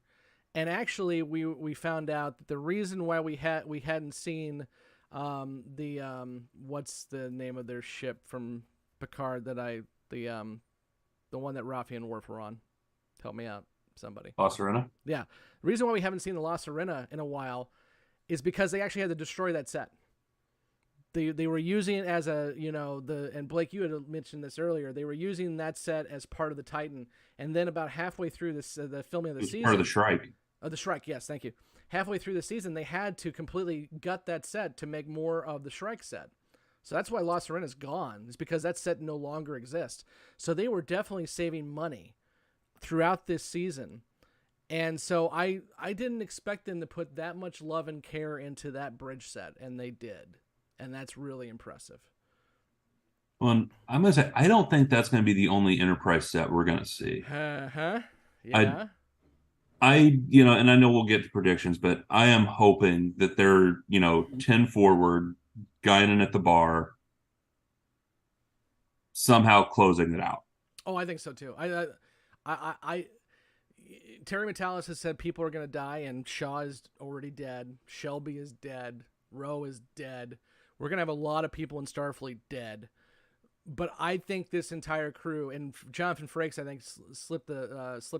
And actually, we found out that the reason why we hadn't seen what's the name of their ship from Picard the one that Rafi and Worf were on. Help me out, somebody. La Sirena? Yeah. The reason why we haven't seen the La Sirena in a while is because they actually had to destroy that set. They were using it as and Blake, you had mentioned this earlier. They were using that set as part of the Titan, and then about halfway through the filming of the season, part of the Shrike. The Shrike, yes, thank you. Halfway through the season, they had to completely gut that set to make more of the Shrike set. So that's why La Sirena's gone. Is because that set no longer exists. So they were definitely saving money throughout this season. And so I didn't expect them to put that much love and care into that bridge set, and they did. And that's really impressive. Well, I'm going to say, I don't think that's going to be the only Enterprise set we're going to see. Yeah. And I know we'll get to predictions, but I am hoping that they're, 10 forward, guiding at the bar, somehow closing it out. Oh, I think so too. Terry Metalis has said people are going to die, and Shaw is already dead. Shelby is dead. Roe is dead. We're going to have a lot of people in Starfleet dead. But I think this entire crew, and Jonathan Frakes, I think, slipped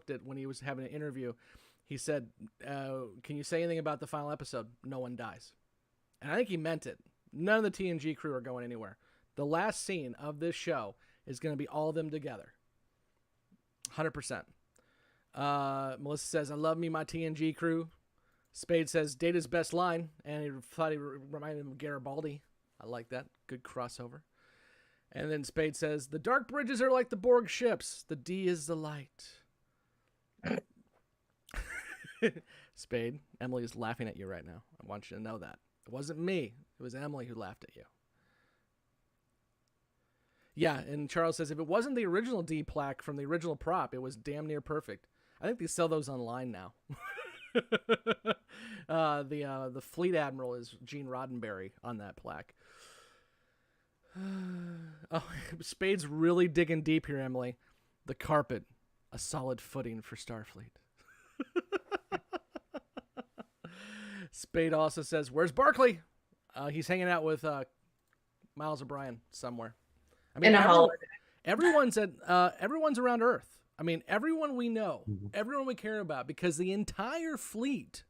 it when he was having an interview. He said, can you say anything about the final episode? No one dies. And I think he meant it. None of the TNG crew are going anywhere. The last scene of this show is going to be all of them together. 100%. Melissa says, I love me my TNG crew. Spade says, Data's best line, and he thought he reminded him of Garibaldi. I like that. Good crossover. And then Spade says, the dark bridges are like the Borg ships. The D is the light. Spade, Emily is laughing at you right now. I want you to know that. It wasn't me. It was Emily who laughed at you. Yeah, and Charles says, if it wasn't the original D plaque from the original prop, it was damn near perfect. I think they sell those online now. The Fleet Admiral is Gene Roddenberry on that plaque. Oh, Spade's really digging deep here, Emily. The carpet, a solid footing for Starfleet. Spade also says, where's Barclay? He's hanging out with Miles O'Brien somewhere. I mean, everyone's around Earth. I mean, everyone we know, everyone we care about, because the entire fleet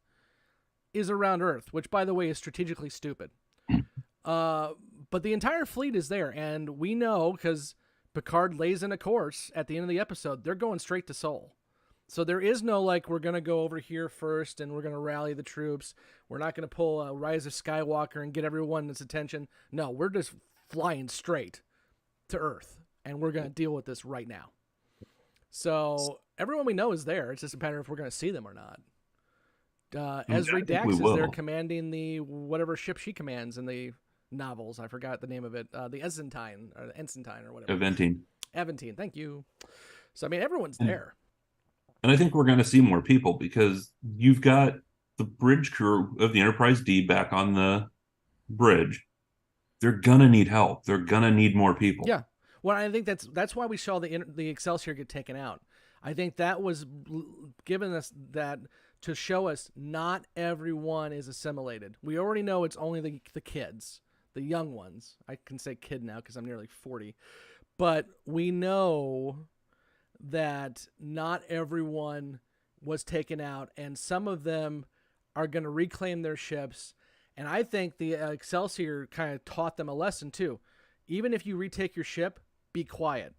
is around Earth, which, by the way, is strategically stupid. But the entire fleet is there, and we know because Picard lays in a course at the end of the episode, they're going straight to Sol. So there is no, we're going to go over here first, and we're going to rally the troops. We're not going to pull a Rise of Skywalker and get everyone's attention. No, we're just flying straight to Earth, and we're going to deal with this right now. So everyone we know is there. It's just a matter if we're going to see them or not. Esri Dax is there commanding the whatever ship she commands in the novels. I forgot the name of it. The Ensign or whatever. Eventine. Thank you. So, I mean, everyone's there. And I think we're going to see more people because you've got the bridge crew of the Enterprise D back on the bridge. They're going to need help. They're going to need more people. Yeah. Well, I think that's why we saw the Excelsior get taken out. I think that was giving us that to show us not everyone is assimilated. We already know it's only the kids, the young ones. I can say kid now because I'm nearly 40. But we know that not everyone was taken out, and some of them are going to reclaim their ships. And I think the Excelsior kind of taught them a lesson too. Even if you retake your ship, be quiet.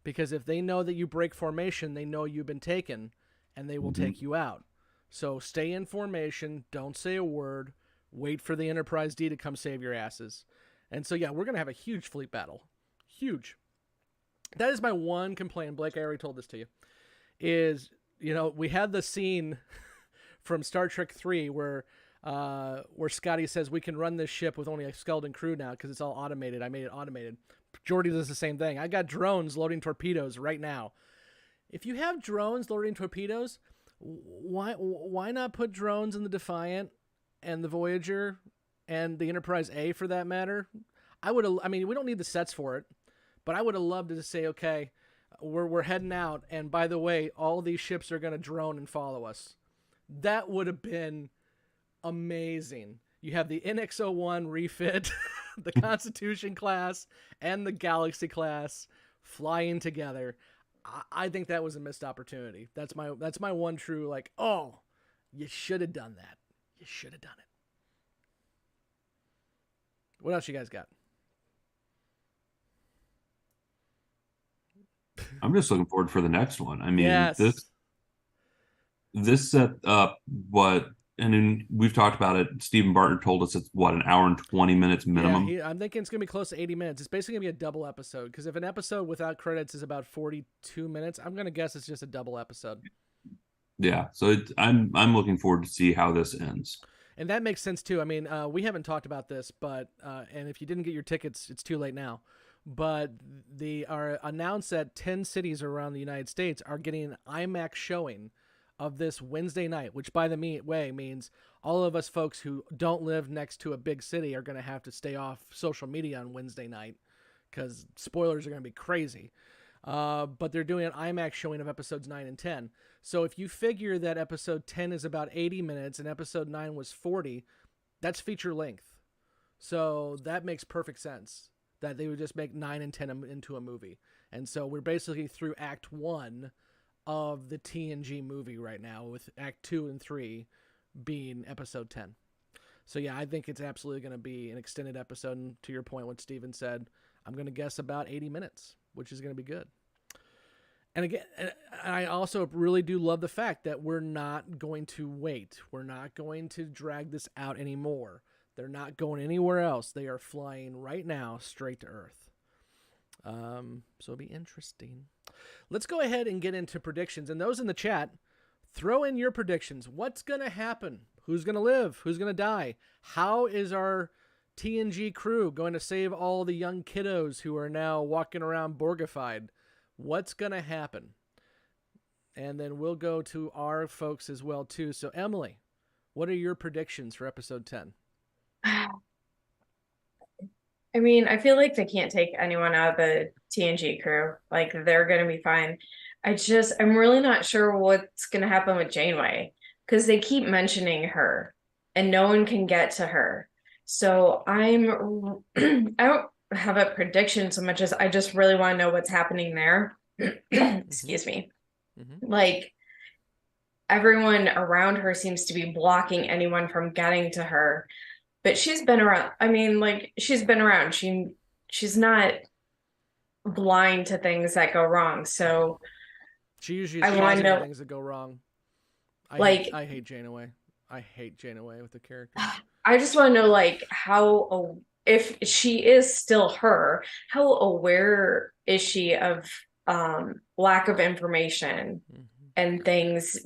Because if they know that you break formation, they know you've been taken, and they will take you out. So stay in formation, don't say a word, wait for the Enterprise D to come save your asses. And so, yeah, we're going to have a huge fleet battle. Huge. That is my one complaint, Blake, I already told this to you, is we had the scene from Star Trek 3 where Scotty says we can run this ship with only a skeleton crew now because it's all automated. I made it automated. Geordi does the same thing. I got drones loading torpedoes right now. If you have drones loading torpedoes, why not put drones in the Defiant and the Voyager and the Enterprise A for that matter? We don't need the sets for it, but I would have loved to say, okay, we're heading out, and by the way, all these ships are going to drone and follow us. That would have been amazing. You have the NX-01 refit, the Constitution class, and the Galaxy class flying together. I think that was a missed opportunity. That's my one true, like, oh, you should have done that. You should have done it. What else you guys got? I'm just looking forward for the next one. I mean, yes. this set up and then we've talked about it. Stephen Barton told us it's an hour and 20 minutes minimum. Yeah, I'm thinking it's gonna be close to 80 minutes. It's basically gonna be a double episode because if an episode without credits is about 42 minutes, I'm gonna guess it's just a double episode. Yeah, so I'm looking forward to see how this ends. And that makes sense too. I mean, we haven't talked about this, but and if you didn't get your tickets, it's too late now. But are announced that 10 cities around the United States are getting an iMac showing of this Wednesday night, which by the way means all of us folks who don't live next to a big city are going to have to stay off social media on Wednesday night because spoilers are going to be crazy. But they're doing an iMac showing of episodes 9 and 10. So if you figure that episode 10 is about 80 minutes and episode 9 was 40, that's feature length. So that makes perfect sense that they would just make 9 and 10 into a movie. And so we're basically through Act 1 of the TNG movie right now, with Act 2 and 3 being episode 10. So yeah, I think it's absolutely going to be an extended episode. And to your point, what Steven said, I'm going to guess about 80 minutes, which is going to be good. And again, I also really do love the fact that we're not going to wait. We're not going to drag this out anymore. They're not going anywhere else. They are flying right now straight to Earth. So it'll be interesting. Let's go ahead and get into predictions. And those in the chat, throw in your predictions. What's going to happen? Who's going to live? Who's going to die? How is our TNG crew going to save all the young kiddos who are now walking around Borgified? What's going to happen? And then we'll go to our folks as well, too. So, Emily, what are your predictions for episode 10? I mean, I feel like they can't take anyone out of the TNG crew. Like, they're going to be fine. I'm really not sure what's going to happen with Janeway because they keep mentioning her and no one can get to her. So I don't have a prediction so much as I just really want to know what's happening there. Excuse me. Mm-hmm. Like, everyone around her seems to be blocking anyone from getting to her. But she's been around. I mean, like, she's been around. She's not blind to things that go wrong. So she usually is know things that go wrong. I hate Janeway. I hate Janeway with the character. I just want to know, like, how, if she is still her, how aware is she of lack of information and things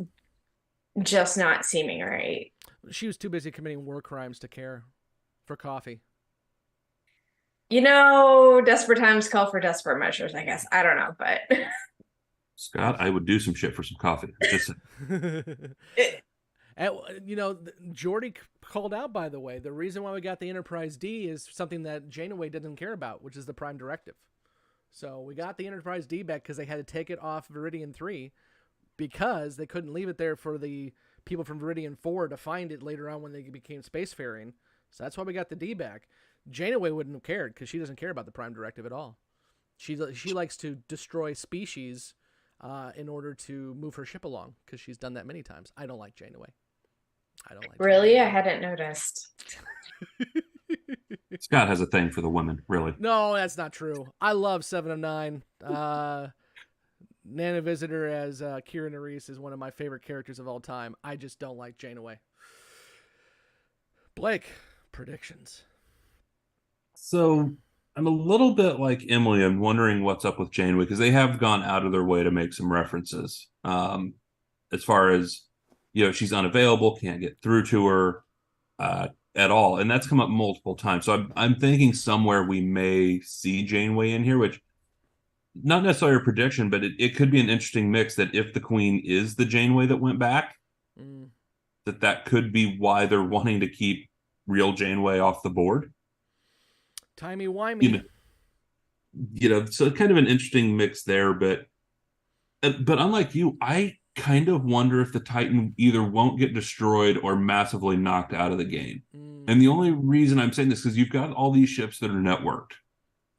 just not seeming right? She was too busy committing war crimes to care for coffee. Desperate times call for desperate measures, I guess. I don't know, but... Scott, I would do some shit for some coffee. And, Geordi called out, by the way, the reason why we got the Enterprise D is something that Janeway didn't care about, which is the Prime Directive. So we got the Enterprise D back because they had to take it off Viridian 3 because they couldn't leave it there for the people from Viridian 4 to find it later on when they became spacefaring. So that's why we got the D back. Janeway wouldn't have cared because she doesn't care about the Prime Directive at all. She likes to destroy species in order to move her ship along because she's done that many times. I don't like Janeway. Really? Janeway. I hadn't noticed. Scott has a thing for the women, really. No, that's not true. I love 7 of 9. Nana Visitor as Kira Nerys is one of my favorite characters of all time. I just don't like Janeway. Blake, predictions. So I'm a little bit like Emily. I'm wondering what's up with Janeway because they have gone out of their way to make some references. as far as, she's unavailable, can't get through to her at all. And that's come up multiple times. So I'm thinking somewhere we may see Janeway in here, which not necessarily a prediction, but it could be an interesting mix that if the Queen is the Janeway that went back, that could be why they're wanting to keep real Janeway off the board. Timey-wimey. So kind of an interesting mix there, but unlike you, I kind of wonder if the Titan either won't get destroyed or massively knocked out of the game. And the only reason I'm saying this is you've got all these ships that are networked.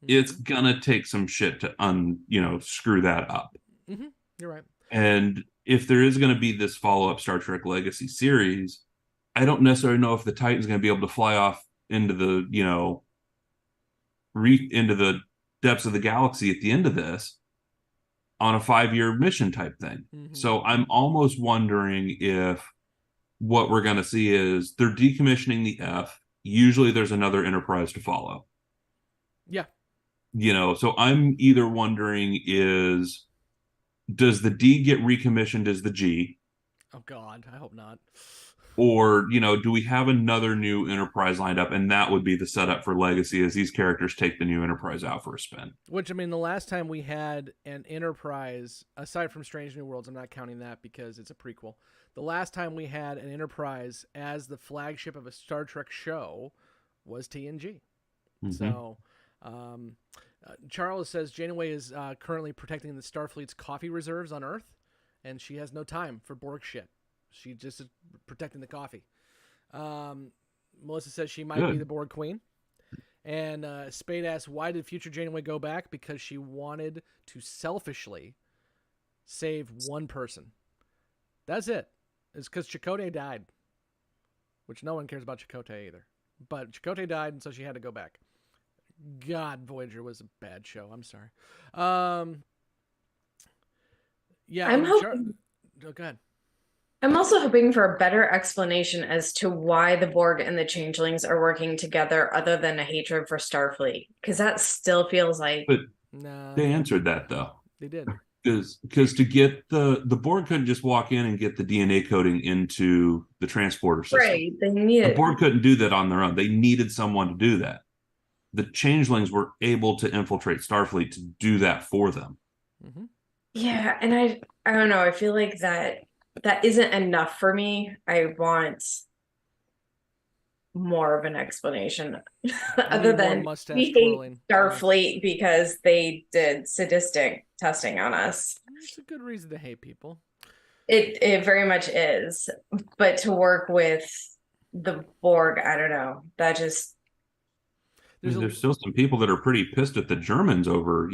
It's gonna take some shit to screw that up. You're right. And if there is going to be this follow-up Star Trek Legacy series, I don't necessarily know if the Titan's going to be able to fly off into the into the depths of the galaxy at the end of this on a 5-year mission type thing. So I'm almost wondering if what we're going to see is they're decommissioning the F. Usually there's another Enterprise to follow. Yeah. So I'm either wondering does the D get recommissioned as the G? Oh God, I hope not. Or, do we have another new Enterprise lined up? And that would be the setup for Legacy as these characters take the new Enterprise out for a spin. Which, the last time we had an Enterprise, aside from Strange New Worlds, I'm not counting that because it's a prequel. The last time we had an Enterprise as the flagship of a Star Trek show was TNG. So, Charles says Janeway is currently protecting the Starfleet's coffee reserves on Earth, and she has no time for Borg shit. She just is protecting the coffee. Melissa says she might be the Borg queen. And Spade asks, why did future Janeway go back? Because she wanted to selfishly save one person. That's it. It's because Chakotay died, which no one cares about Chakotay either. But Chakotay died, and so she had to go back. God, Voyager was a bad show. I'm sorry. Yeah. I'm hoping. Go ahead. I'm also hoping for a better explanation as to why the Borg and the Changelings are working together, other than a hatred for Starfleet, because that still feels like. But they answered that though. They did. Because to get the Borg couldn't just walk in and get the DNA coding into the transporter system. Right. They needed. The Borg couldn't do that on their own. They needed someone to do that. The Changelings were able to infiltrate Starfleet to do that for them. Yeah, and I don't know. I feel like that isn't enough for me. I want more of an explanation other than we hate Starfleet because they did sadistic testing on us. It's a good reason to hate people. It very much is. But to work with the Borg, I don't know. That just... There's still some people that are pretty pissed at the Germans over,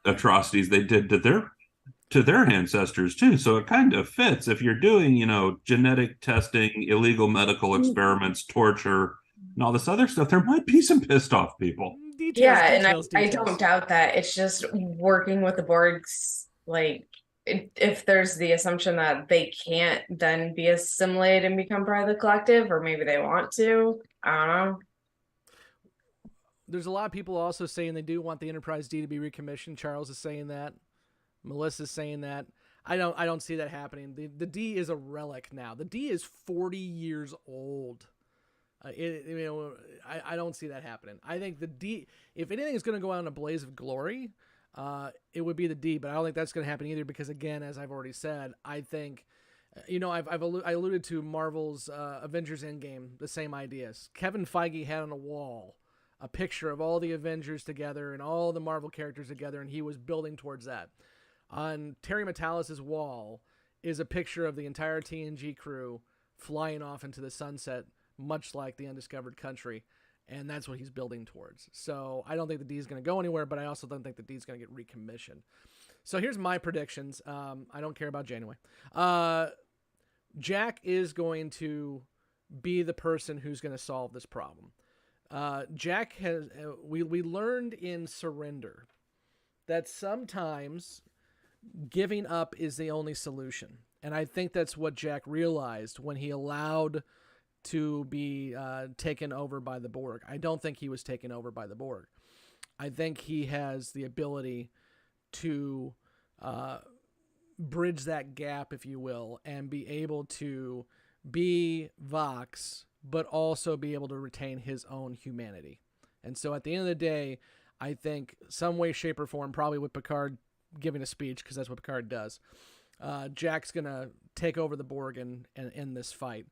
atrocities they did to their ancestors too. So it kind of fits if you're doing, genetic testing, illegal medical experiments, torture, and all this other stuff. There might be some pissed off people. Details. I don't doubt that. It's just working with the Borgs, like if there's the assumption that they can't then be assimilated and become part of the collective, or maybe they want to. I don't know. There's a lot of people also saying they do want the Enterprise D to be recommissioned. Charles is saying that. Melissa's saying that. I don't see that happening. The D is a relic now. The D is 40 years old. I don't see that happening. I think the D, if anything is going to go out in a blaze of glory, it would be the D. But I don't think that's going to happen either because, again, as I've already said, I think, I alluded to Marvel's Avengers Endgame, the same ideas. Kevin Feige had on a wall a picture of all the Avengers together and all the Marvel characters together, and he was building towards that. On Terry Metalis' wall is a picture of the entire TNG crew flying off into the sunset, much like the Undiscovered Country, and that's what he's building towards. So I don't think the D is going to go anywhere, but I also don't think the D is going to get recommissioned. So here's my predictions. I don't care about Janeway. Jack is going to be the person who's going to solve this problem. Jack has, we learned in Surrender that sometimes giving up is the only solution. And I think that's what Jack realized when he allowed to be taken over by the Borg. I don't think he was taken over by the Borg. I think he has the ability to bridge that gap, if you will, and be able to be Vox, but also be able to retain his own humanity. And so at the end of the day, I think some way, shape, or form, probably with Picard giving a speech, because that's what Picard does, Jack's going to take over the Borg and end this fight.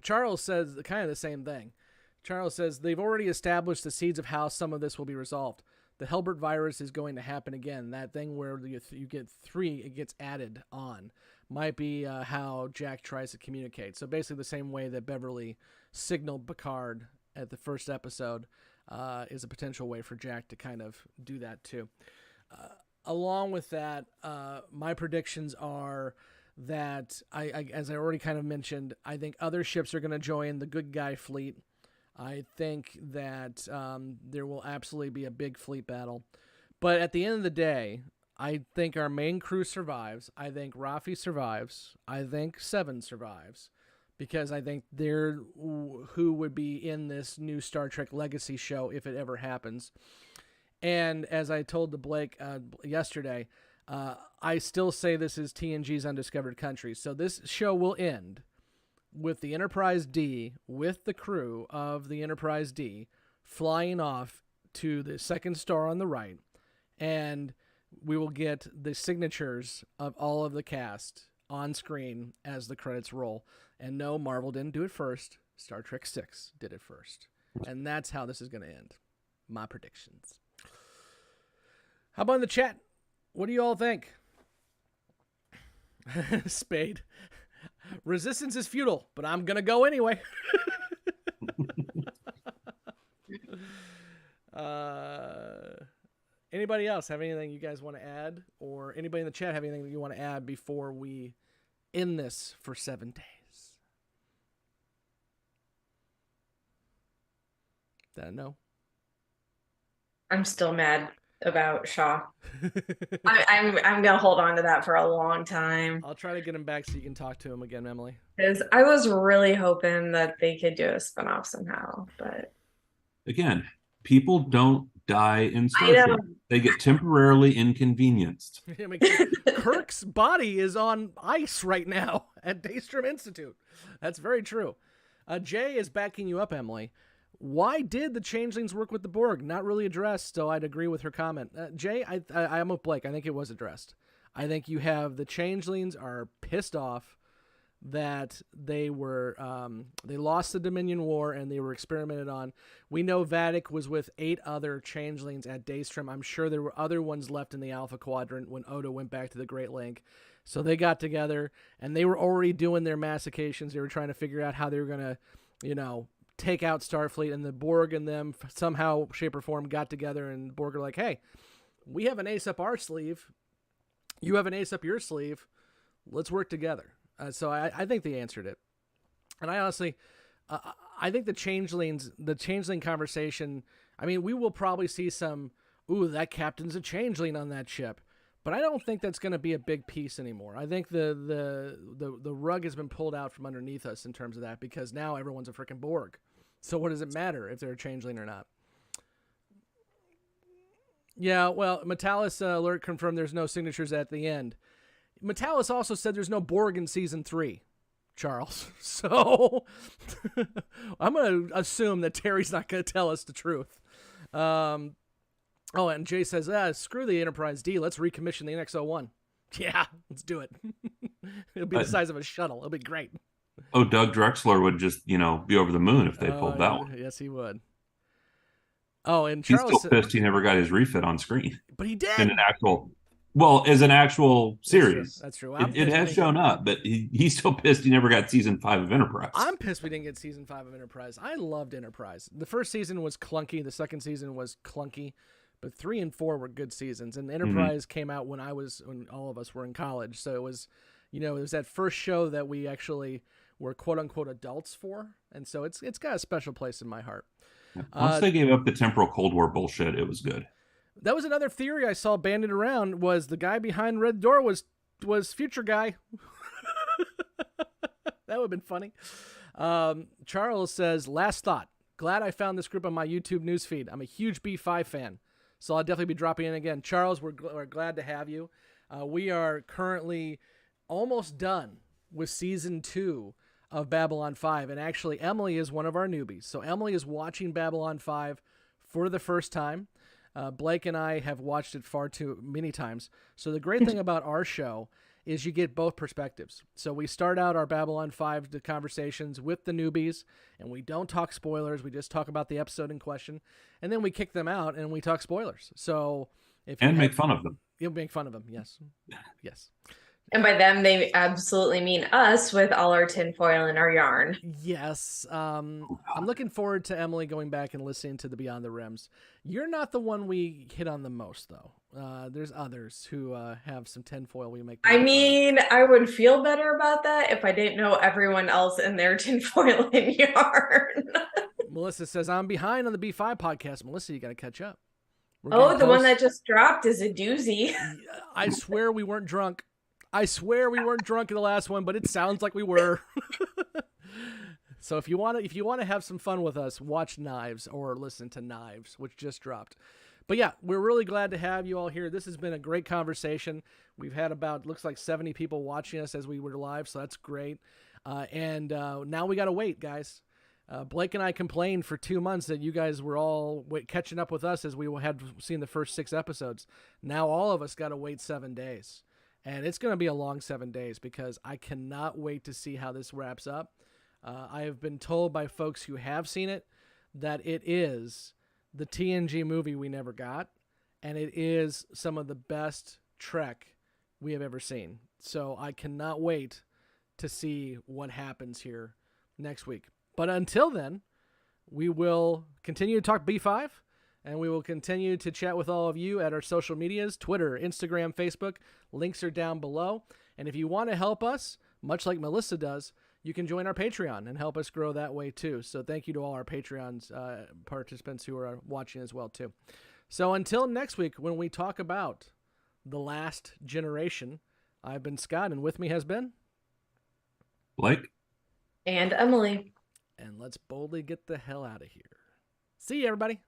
Charles says kind of the same thing. Charles says they've already established the seeds of how some of this will be resolved. The Hilbert virus is going to happen again. That thing where you get 3, it gets added on. Might be how Jack tries to communicate. So basically the same way that Beverly signaled Picard at the first episode is a potential way for Jack to kind of do that too. Along with that, my predictions are that, as I already kind of mentioned, I think other ships are going to join the good guy fleet. I think that there will absolutely be a big fleet battle. But at the end of the day, I think our main crew survives. I think Rafi survives. I think Seven survives. Because I think they're who would be in this new Star Trek Legacy show if it ever happens. And as I told to Blake yesterday, I still say this is TNG's Undiscovered Country. So this show will end with the Enterprise D, with the crew of the Enterprise D, flying off to the second star on the right, and we will get the signatures of all of the cast on screen as the credits roll. And no, Marvel didn't do it first. Star Trek 6 did it first. And that's how this is going to end. My predictions. How about in the chat? What do you all think? Spade. Resistance is futile, but I'm going to go anyway. Anybody else have anything you guys want to add? Or anybody in the chat have anything that you want to add before we end this for 7 days? No. I'm still mad about Shaw. I'm gonna hold on to that for a long time. I'll try to get him back so you can talk to him again, Emily. Because I was really hoping that they could do a spinoff somehow, but again, people don't die in Star I know. Trek. They get temporarily inconvenienced. I mean, Kirk's body is on ice right now at Daystrom Institute. That's very true. Jay is backing you up, Emily. Why did the changelings work with the Borg? Not really addressed, so I'd agree with her comment. Jay, I'm with Blake. I think it was addressed. I think you have the changelings are pissed off that they were they lost the Dominion War and they were experimented on. We know Vadic was with 8 other changelings at Daystrom. I'm sure there were other ones left in the Alpha Quadrant when Odo went back to the Great Link. So they got together and they were already doing their massifications. They were trying to figure out how they were going to, take out Starfleet, and the Borg and them somehow, shape, or form got together, and Borg are like, hey, we have an ace up our sleeve. You have an ace up your sleeve. Let's work together. So I think they answered it. And I honestly, I think the changeling conversation, I mean, we will probably see some, that captain's a changeling on that ship. But I don't think that's going to be a big piece anymore. I think the rug has been pulled out from underneath us in terms of that, because now everyone's a freaking Borg. So what does it matter if they're a changeling or not? Yeah, well, Metalis alert confirmed there's no signatures at the end. Metalis also said there's no Borg in season 3, Charles. So I'm going to assume that Terry's not going to tell us the truth. And Jay says, screw the Enterprise D. Let's recommission the NX-01. Yeah, let's do it. It'll be the size of a shuttle. It'll be great. Oh, Doug Drexler would just, be over the moon if they pulled that one. Yes, he would. Oh, and He's Charles still pissed he never got his refit on screen. But he did. In as an actual series. That's true. It has shown up, but he's still pissed he never got season 5 of Enterprise. I'm pissed we didn't get season 5 of Enterprise. I loved Enterprise. The first season was clunky. The second season was clunky. But 3 and 4 were good seasons. And Enterprise came out when all of us were in college. So it was, it was that first show that we actually were quote unquote adults for. And so it's got a special place in my heart. Once they gave up the temporal Cold War bullshit, it was good. That was another theory I saw bandied around, was the guy behind Red Door was Future Guy. That would have been funny. Charles says, last thought. Glad I found this group on my YouTube newsfeed. I'm a huge B5 fan. So I'll definitely be dropping in again. Charles, we're glad to have you. We are currently almost done with season 2 of Babylon 5. And actually, Emily is one of our newbies. So Emily is watching Babylon 5 for the first time. Blake and I have watched it far too many times. So the great thing about our show is you get both perspectives. So we start out our Babylon 5 conversations with the newbies, and we don't talk spoilers. We just talk about the episode in question. And then we kick them out and we talk spoilers. So make fun of them. You'll make fun of them, yes. Yes. And by them, they absolutely mean us with all our tinfoil and our yarn. Yes. I'm looking forward to Emily going back and listening to the Beyond the Rims. You're not the one we hit on the most, though. There's others who have some tinfoil we make. I mean, I would feel better about that if I didn't know everyone else in their tinfoil and yarn. Melissa says, I'm behind on the B5 podcast. Melissa, you got to catch up. The one that just dropped is a doozy. I swear we weren't drunk. I swear we weren't drunk in the last one, but it sounds like we were. So if you want to have some fun with us, watch Knives or listen to Knives, which just dropped. But yeah, we're really glad to have you all here. This has been a great conversation. We've had looks like 70 people watching us as we were live, so that's great. And now we got to wait, guys. Blake and I complained for 2 months that you guys were all catching up with us as we had seen the first 6 episodes. Now all of us got to wait 7 days. And it's going to be a long 7 days because I cannot wait to see how this wraps up. I have been told by folks who have seen it that it is the TNG movie we never got, and it is some of the best Trek we have ever seen. So I cannot wait to see what happens here next week. But until then, we will continue to talk B5. And we will continue to chat with all of you at our social medias, Twitter, Instagram, Facebook. Links are down below. And if you want to help us, much like Melissa does, you can join our Patreon and help us grow that way too. So thank you to all our Patreon's participants who are watching as well too. So until next week, when we talk about The Last Generation, I've been Scott, and with me has been Blake and Emily. And let's boldly get the hell out of here. See you, everybody.